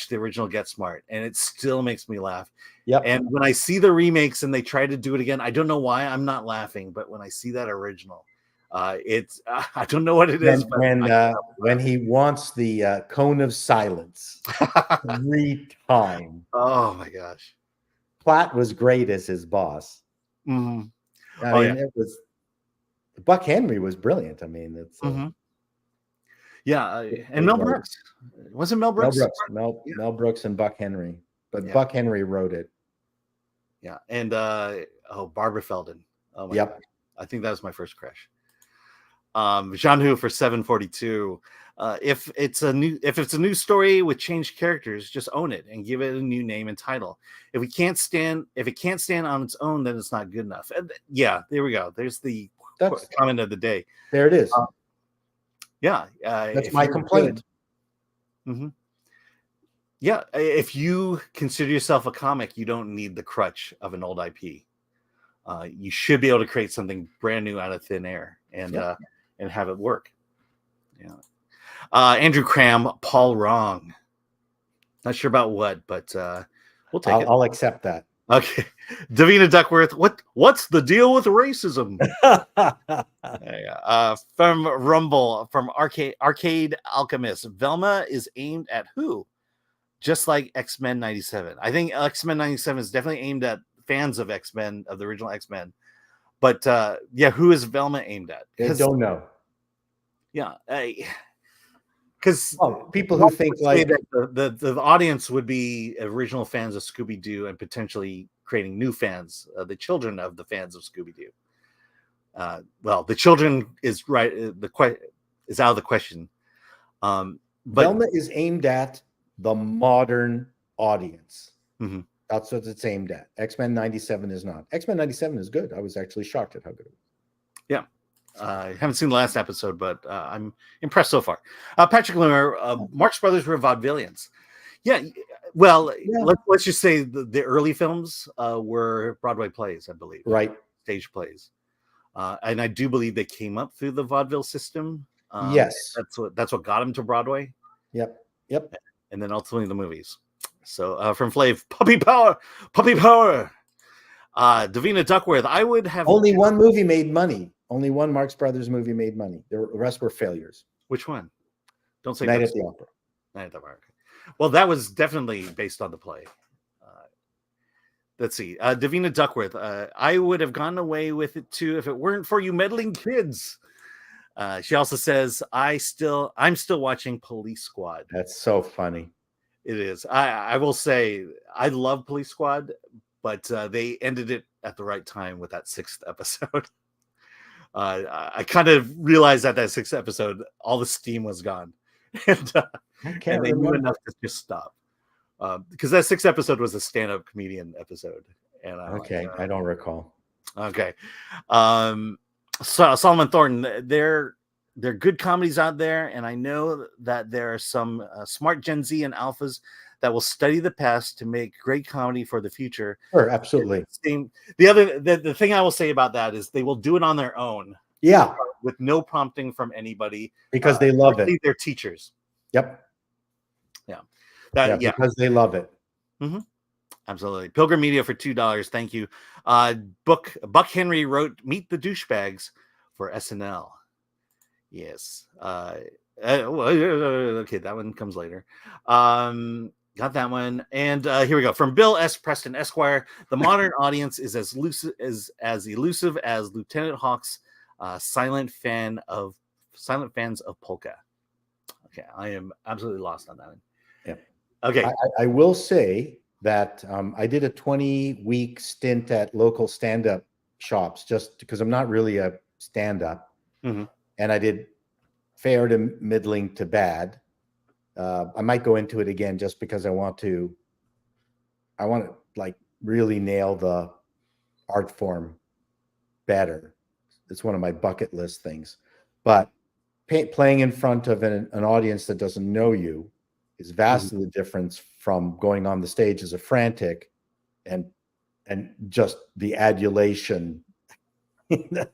S1: the original Get Smart, and it still makes me laugh.
S2: Yep.
S1: And when I see the remakes and they try to do it again, I don't know why I'm not laughing. But when I see that original, it's I don't know what it is.
S2: When he wants the cone of silence 3 times.
S1: Oh my gosh.
S2: Platt was great as his boss.
S1: Mm-hmm.
S2: It was Buck Henry was brilliant. I mean, it's
S1: and Mel Brooks. Wasn't Mel Brooks?
S2: Mel Brooks and Buck Henry, but Buck Henry wrote it.
S1: Yeah, and Barbara Feldon. Oh my God. I think that was my first crush. Jean-Hu for 742. If it's a new story with changed characters, just own it and give it a new name and title. If it can't stand on its own, then it's not good enough. And there we go. There's the comment of the day.
S2: There it is.
S1: That's
S2: my complaint.
S1: Mm-hmm. Yeah, if you consider yourself a comic, you don't need the crutch of an old IP. You should be able to create something brand new out of thin air and have it work. Yeah. Andrew Cram, Paul Wrong. Not sure about what, but we'll take it.
S2: I'll accept that.
S1: Okay, Davina Duckworth. What's the deal with racism? From Rumble, from Arcade Alchemist. Velma is aimed at who? Just like X-Men 97. I think X-Men 97 is definitely aimed at fans of X-Men, of the original X-Men. But who is Velma aimed at?
S2: I don't know.
S1: Yeah, because
S2: people who think like
S1: that the audience would be original fans of Scooby-Doo and potentially creating new fans, the children of the fans of Scooby-Doo. Well, the children is right. Is out of the question. But
S2: Velma is aimed at the modern audience.
S1: Mm-hmm.
S2: That's what it's aimed at. X-Men 97 is not. X-Men 97 is good. I was actually shocked at how good it was.
S1: Yeah. I haven't seen the last episode, but I'm impressed so far. Patrick Loomer, Marx Brothers were vaudevillians. Yeah. Well, let's just say the early films were Broadway plays, I believe.
S2: Right.
S1: Stage plays. And I do believe they came up through the vaudeville system.
S2: Yes.
S1: That's what got them to Broadway.
S2: Yep.
S1: And then ultimately the movies. So from Flav, puppy power. Davina Duckworth, I would have
S2: only one movie made money. Only one Marx Brothers movie made money. The rest were failures.
S1: Which one? Don't say
S2: Night at the Opera.
S1: Night at the Opera. Well, that was definitely based on the play. Let's see. Davina Duckworth, I would have gone away with it too if it weren't for you meddling kids. She also says, I'm still watching Police Squad.
S2: That's so funny.
S1: It is. I will say I love Police Squad, but they ended it at the right time with that 6th episode. I kind of realized that 6th episode, all the steam was gone, and they knew enough to just stop. Because that 6th episode was a stand-up comedian episode, and
S2: I don't recall.
S1: Okay, so Solomon Thornton, they're good comedies out there, and I know that there are some smart Gen Z and alphas that will study the past to make great comedy for the future.
S2: Sure, absolutely.
S1: The thing I will say about that is they will do it on their own.
S2: Yeah,
S1: with no prompting from anybody
S2: because they love it.
S1: They're teachers.
S2: Yep.
S1: Yeah.
S2: Because they love it.
S1: Mm-hmm. Absolutely. Pilgrim Media for $2. Thank you. Buck Henry wrote "Meet the Douchebags" for SNL. Yes. Okay, that one comes later. Got that one. And here we go. From Bill S. Preston Esquire, the modern audience is as elusive as Lieutenant Hawk's silent fans of polka. Okay, I am absolutely lost on that one.
S2: Yeah.
S1: Okay.
S2: I will say that I did a 20-week stint at local stand-up shops just because I'm not really a stand-up.
S1: Mm-hmm.
S2: And I did fair to middling to bad. I might go into it again just because I want to like really nail the art form better. It's one of my bucket list things. But playing in front of an audience that doesn't know you is vastly different from going on the stage as a frantic and just the adulation that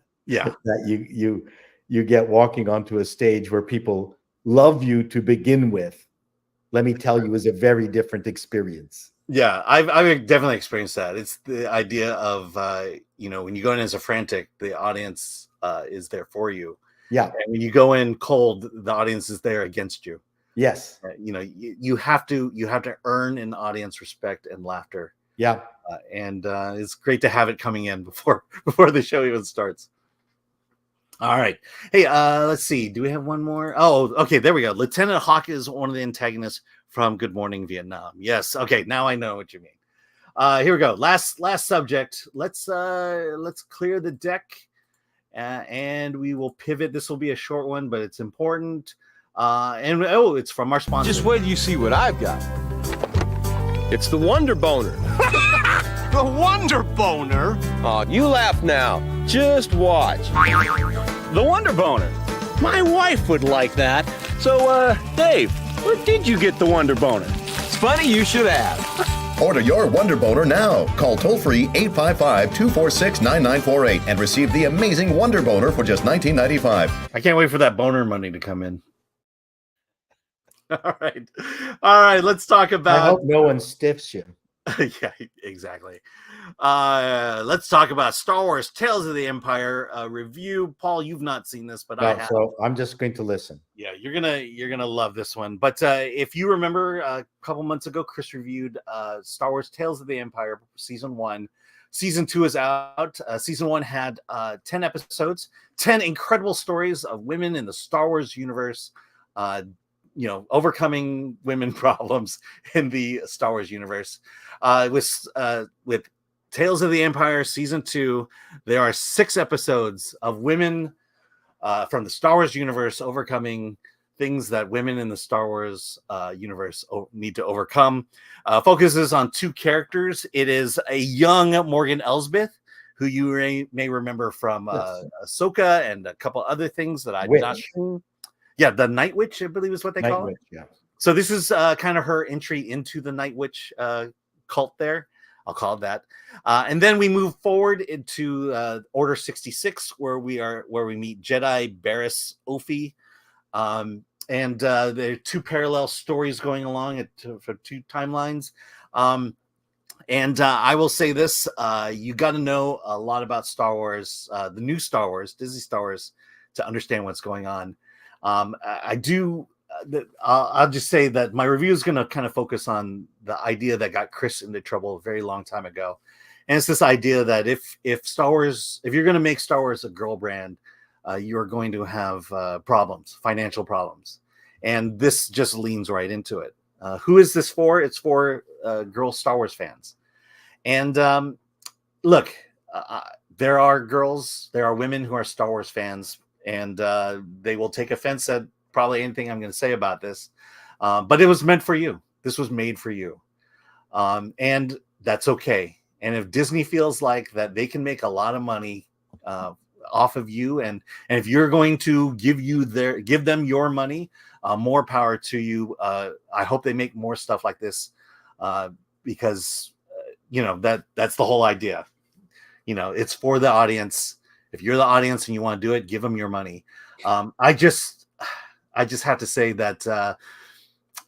S2: you get walking onto a stage where people love you to begin with. Let me tell you, is a very different experience.
S1: Yeah, I've definitely experienced that. It's the idea of when you go in as a frantic, the audience is there for you.
S2: Yeah,
S1: and when you go in cold, the audience is there against you.
S2: Yes,
S1: you have to earn an audience respect and laughter.
S2: Yeah,
S1: and it's great to have it coming in before the show even starts. All right, hey, let's see. Do we have one more? Oh, okay, there we go. Lieutenant Hawk is one of the antagonists from Good Morning Vietnam. Yes, okay, now I know what you mean. Here we go. Last subject. Let's clear the deck, and we will pivot. This will be a short one, but it's important. It's from our sponsor.
S7: Just wait till you see what I've got. It's the Wonder Boner.
S5: The Wonder Boner?
S7: Oh, you laugh now. Just watch.
S8: The Wonder Boner. My wife would like that. So, Dave, where did you get the Wonder Boner?
S7: It's funny you should ask.
S9: Order your Wonder Boner now. Call toll-free 855-246-9948 and receive the amazing Wonder Boner for just $19.95.
S1: I can't wait for that boner money to come in. All right. Let's talk about.
S2: I hope no one stiffs you.
S1: Yeah, exactly. Let's talk about Star Wars Tales of the Empire review. Paul, you've not seen this, but I
S2: No,
S1: have.
S2: so I'm just going to listen.
S1: Yeah, you're gonna love this one. But if you remember, a couple months ago, Chris reviewed Star Wars Tales of the Empire season 1. Season 2 is out. Season 1 had 10 episodes, 10 incredible stories of women in the Star Wars universe. Overcoming women problems in the Star Wars universe. With Tales of the Empire season 2, there are 6 episodes of women from the Star Wars universe overcoming things that women in the Star Wars universe need to overcome. Focuses on 2 characters. It is a young Morgan Elsbeth, who you may remember from Ahsoka and a couple other things that I'm not sure. Yeah, the Night Witch, I believe is what they call it.
S2: Yeah.
S1: So this is kind of her entry into the Night Witch cult there. I'll call it that. And then we move forward into Order 66, where we meet Jedi Barriss Offee. And there are 2 parallel stories going along for 2 timelines. And I will say this, you got to know a lot about Star Wars, the new Star Wars, Disney Star Wars, to understand what's going on. I'll just say that my review is going to kind of focus on the idea that got Chris into trouble a very long time ago. And it's this idea that if you're going to make Star Wars a girl brand, you're going to have problems, financial problems. And this just leans right into it. Who is this for? It's for girl Star Wars fans. And look, there are women who are Star Wars fans, and they will take offense at probably anything I'm going to say about this. But it was meant for you. This was made for you. And that's okay. And if Disney feels like that they can make a lot of money off of you, and if you're going to give them your money, more power to you. I hope they make more stuff like this, because that's the whole idea. It's for the audience. If you're the audience and you want to do it, give them your money. I just have to say that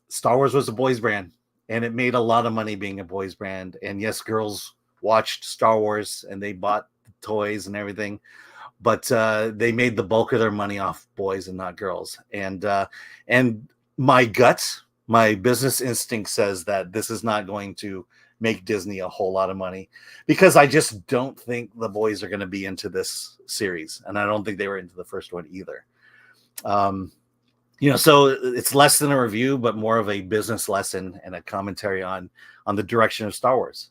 S1: Star Wars was a boys brand, and it made a lot of money being a boys brand. And yes, girls watched Star Wars and they bought the toys and everything, but they made the bulk of their money off boys and not girls. And my gut, my business instinct says that this is not going to make Disney a whole lot of money, because I just don't think the boys are going to be into this series, and I don't think they were into the first one either. So it's less than a review, but more of a business lesson and a commentary on the direction of Star Wars.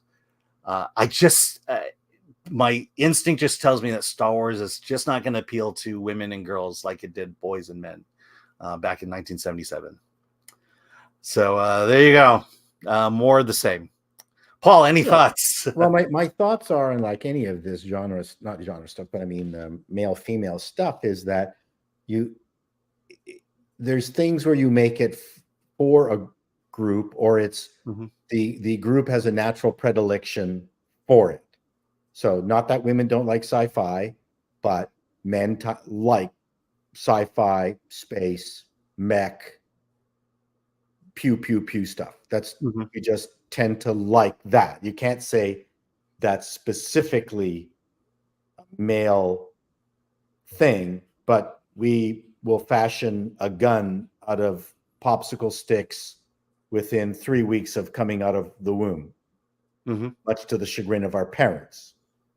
S1: My instinct just tells me that Star Wars is just not going to appeal to women and girls like it did boys and men back in 1977. So there you go. More of the same. Paul, any thoughts?
S2: Well, my thoughts are on like any of this not genre stuff, but I mean male-female stuff, is that there's things where you make it for a group, or it's the group has a natural predilection for it. So not that women don't like sci-fi, but men like sci-fi, space, mech, pew, pew, pew stuff. That's you just tend to like that. You can't say that's specifically a male thing, but we will fashion a gun out of popsicle sticks within 3 weeks of coming out of the womb, much to the chagrin of our parents,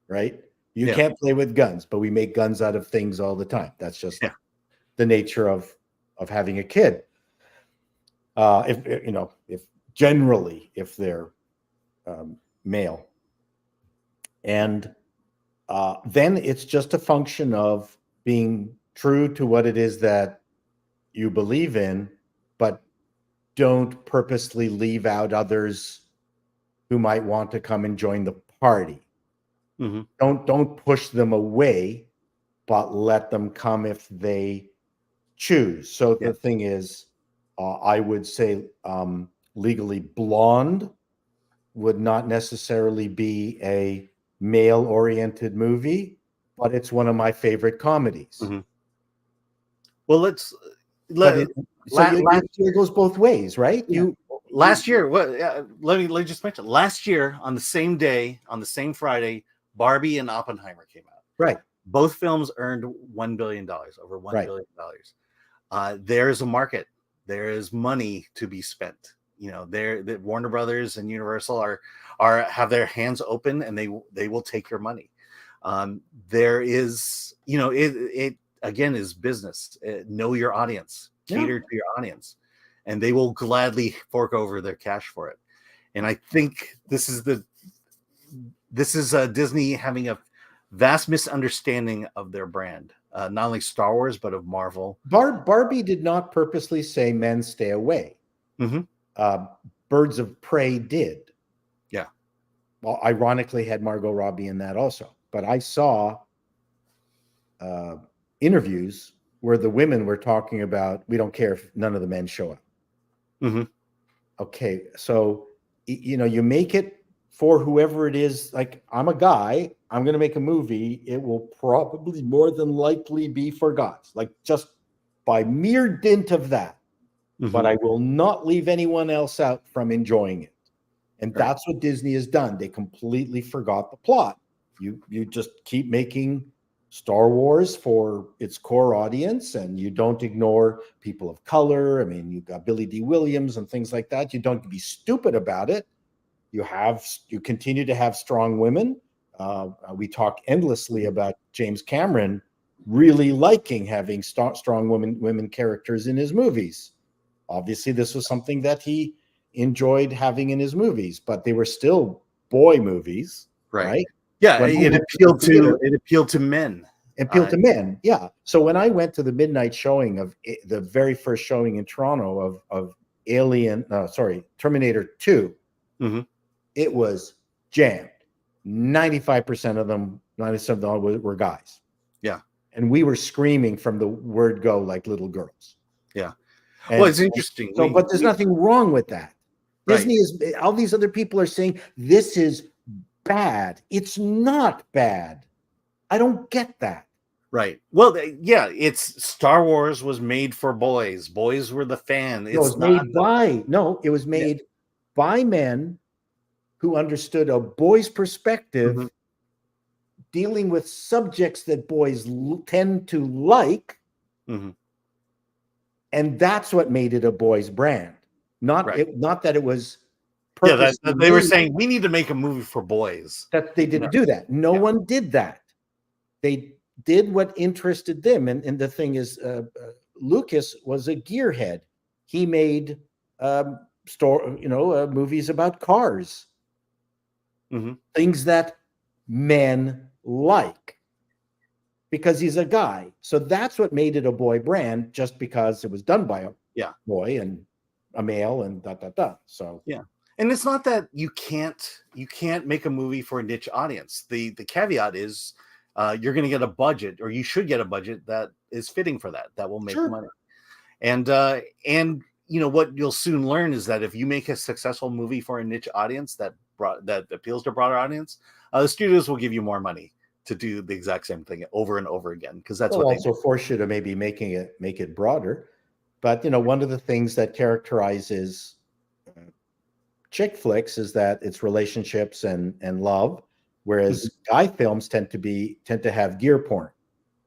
S2: right? You can't play with guns, but we make guns out of things all the time. That's just the nature of having a kid. If they're male, and then it's just a function of being true to what it is that you believe in, but don't purposely leave out others who might want to come and join the party. Don't push them away, but let them come if they choose. So the thing is, I would say Legally Blonde would not necessarily be a male-oriented movie, but it's one of my favorite comedies.
S1: Well,
S2: last year goes both ways, right?
S1: last year, let me just mention. Last year, on the same day, on the same Friday, Barbie and Oppenheimer came out.
S2: Right.
S1: Both films earned $1 billion, over $1 billion. There is a market. There is money to be spent. The Warner Brothers and Universal have their hands open, and they will take your money. There is, it again is business. Know your audience, cater to your audience, and they will gladly fork over their cash for it. And I think this is Disney having a vast misunderstanding of their brand, not only Star Wars but of Marvel.
S2: Barbie did not purposely say men stay away. Birds of Prey did.
S1: Yeah.
S2: Well, ironically, had Margot Robbie in that also. But I saw interviews where the women were talking about, we don't care if none of the men show up. Okay, so you make it for whoever it is. Like, I'm a guy, I'm going to make a movie. It will probably more than likely be for guys, like just by mere dint of that. But I will not leave anyone else out from enjoying it. And that's what Disney has done. They completely forgot the plot. You just keep making Star Wars for its core audience, and you don't ignore people of color. I mean, you've got Billy D. Williams and things like that. You don't be stupid about it. You continue to have strong women. We talk endlessly about James Cameron really liking having strong women characters in his movies. Obviously, this was something that he enjoyed having in his movies, but they were still boy movies, right?
S1: Yeah, it appealed to men.
S2: Appealed to men, yeah. So when I went to the midnight showing of the very first showing in Toronto of Terminator 2, it was jammed. 95% of them, 97% were guys.
S1: Yeah.
S2: And we were screaming from the word go like little girls.
S1: Yeah.
S2: And
S1: well, it's interesting.
S2: So, but there's nothing wrong with that. Disney is, all these other people are saying this is bad. It's not bad. I don't get that.
S1: Right. Well, yeah, it's Star Wars was made for boys. Boys were the fan.
S2: It was made by men who understood a boy's perspective, dealing with subjects that boys tend to like. And that's what made it a boys' brand. Not that it was.
S1: Yeah, they were saying we need to make a movie for boys.
S2: That they didn't do that. No one did that. They did what interested them. And the thing is, Lucas was a gearhead. He made movies about cars, things that men like, because he's a guy. So that's what made it a boy brand, just because it was done by a boy and a male and . So
S1: yeah. And it's not that you can't make a movie for a niche audience. The caveat is you're going to get a budget, or you should get a budget that is fitting for that will make money. And what you'll soon learn is that if you make a successful movie for a niche audience that appeals to a broader audience, the studios will give you more money to do the exact same thing over and over again, because that's what they
S2: also force you to maybe make it broader. But one of the things that characterizes chick flicks is that it's relationships and love, whereas guy films tend to have gear porn,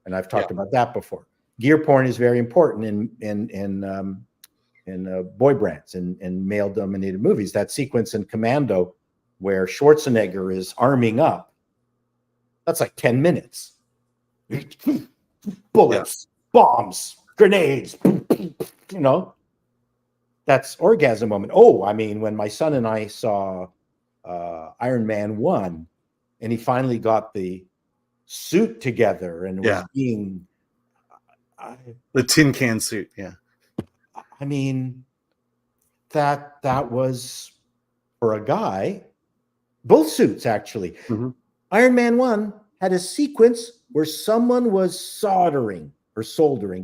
S2: and I've talked about that before. Gear porn is very important in boy brands and male dominated movies. That sequence in Commando where Schwarzenegger is arming up, that's like 10 minutes. Bullets, bombs, grenades, that's orgasm moment. Oh, I mean, when my son and I saw Iron Man 1, and he finally got the suit together and was being
S1: the tin can suit. Yeah.
S2: I mean, that was for a guy, both suits actually. Iron Man 1 had a sequence where someone was soldering,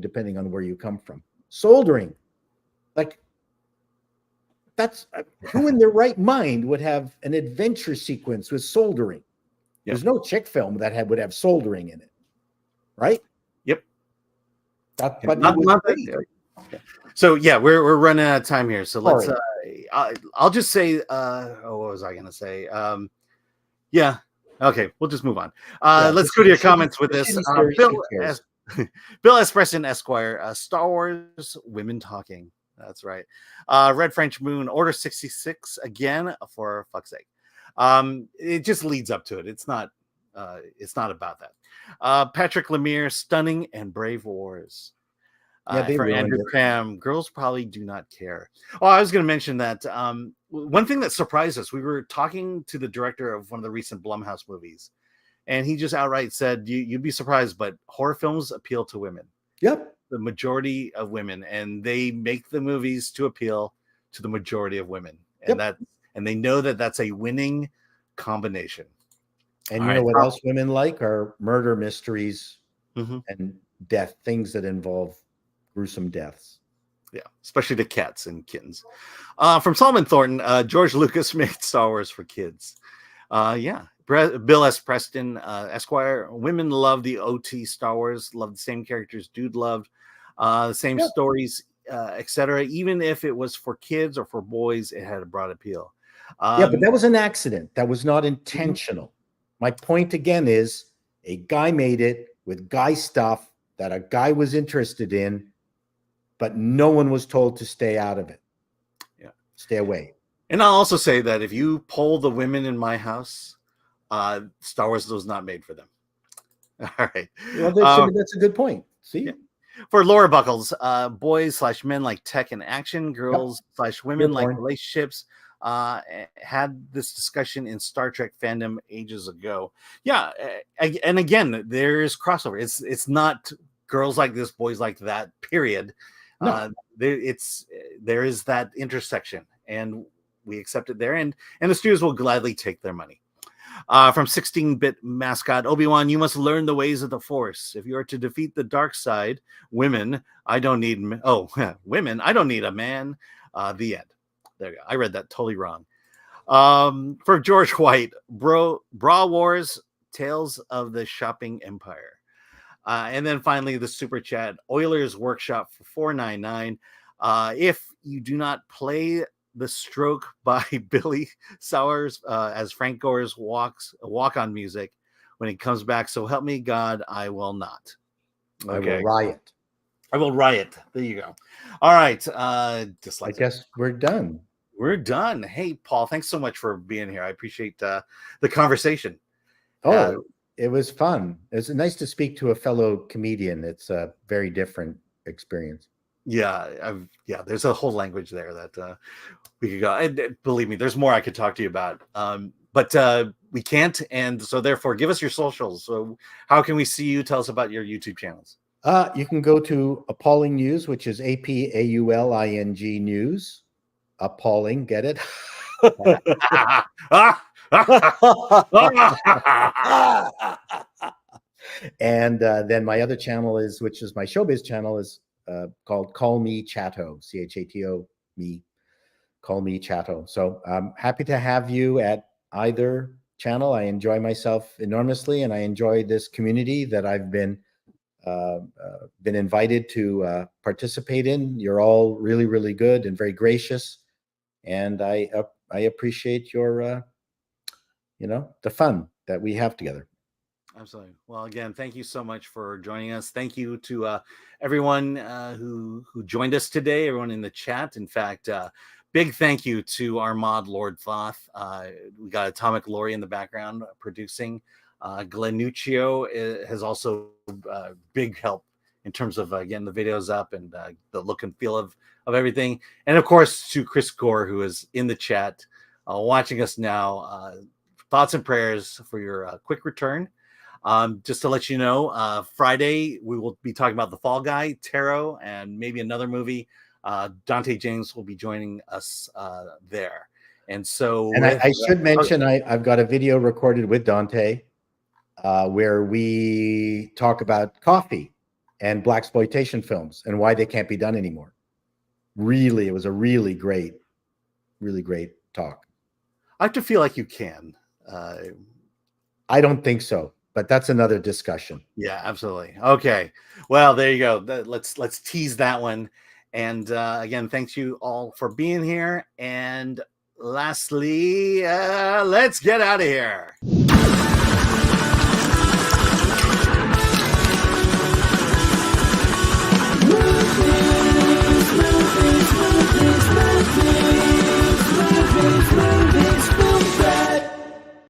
S2: depending on where you come from. Soldering. Like, that's who in their right mind would have an adventure sequence with soldering? There's no chick film that would have soldering in it, right?
S1: Yep.
S2: But
S1: not that. So yeah, we're running out of time here. So I'll just say, what was I going to say? Yeah. Okay, we'll just move on. Let's go to your comments with this. Bill S. Preston Esquire, Star Wars Women Talking. That's right. Red French Moon, Order 66 again, for fuck's sake. It just leads up to it. It's not about that. Patrick Lemire, Stunning and Brave Wars. For Andrew Cram, girls probably do not care. Oh, I was going to mention that one thing that surprised us, we were talking to the director of one of the recent Blumhouse movies, and he just outright said, you'd be surprised, but horror films appeal to women.
S2: Yep.
S1: The majority of women, and they make the movies to appeal to the majority of women. And and they know that that's a winning combination.
S2: And you know what else women like are murder mysteries and death, things that involve gruesome deaths.
S1: Yeah, especially the cats and kittens. From Solomon Thornton, George Lucas made Star Wars for kids. Bill S. Preston, Esquire, women love the OT Star Wars, love the same characters dude loved, the same stories, etc. Even if it was for kids or for boys, it had a broad appeal.
S2: But that was an accident. That was not intentional. My point again is a guy made it with guy stuff that a guy was interested in, but no one was told to stay out of it.
S1: Yeah.
S2: Stay away.
S1: And I'll also say that if you poll the women in my house, Star Wars was not made for them. All right.
S2: Well, that's a good point. See?
S1: Yeah. For Laura Buckles, boys/men like tech and action, girls/women like relationships. Had this discussion in Star Trek fandom ages ago. Yeah, and again, there is crossover. It's not girls like this, boys like that. Period.
S2: No.
S1: There is that intersection, and we accept it there, and the studios will gladly take their money. From 16-bit mascot Obi-Wan, you must learn the ways of the Force. If you are to defeat the dark side, women, I don't need women. I don't need a man. The end. There you go. I read that totally wrong. For George White, Bra Wars, Tales of the Shopping Empire. And then finally, the super chat, Oilers Workshop for $4.99. If you do not play The Stroke by Billy Sowers as Frank Gore's walk-on music when he comes back, so help me God, I will not.
S2: Okay. I will riot.
S1: I will riot. There you go. All right.
S2: I guess we're done.
S1: We're done. Hey, Paul, thanks so much for being here. I appreciate the conversation.
S2: It was fun. It's nice to speak to a fellow comedian. It's a very different experience.
S1: Yeah, there's a whole language there that we could go. And believe me, there's more I could talk to you about. But we can't, and so therefore, give us your socials. So, how can we see you? Tell us about your YouTube channels.
S2: You can go to Appalling News, which is APAULING News. Appalling, get it? And then my other channel which is my showbiz channel, is called Call Me Chato, CHATO, me, Call Me Chato. So I'm happy to have you at either channel. I enjoy myself enormously, and I enjoy this community that I've been invited to participate in. You're all really, really good and very gracious, and I appreciate your the fun that we have together.
S1: Absolutely. Well, again, thank you so much for joining us. Thank you to everyone who joined us today, everyone in the chat. In fact, big thank you to our mod, Lord Thoth. We got Atomic Lori in the background producing. Glenn Nuccio has also big help in terms of getting the videos up and the look and feel of everything. And of course, to Chris Gore, who is in the chat watching us now. Thoughts and prayers for your quick return. Just to let you know, Friday we will be talking about The Fall Guy, Tarot, and maybe another movie. Dante James will be joining us there. And so,
S2: and I should mention, I've got a video recorded with Dante where we talk about coffee and blaxploitation films and why they can't be done anymore. Really, it was a really great talk.
S1: I have to feel like you can.
S2: I don't think so, but that's another discussion.
S1: Yeah, absolutely. Okay. Well, there you go. Let's tease that one. And again, thanks you all for being here. And lastly, let's get out of here.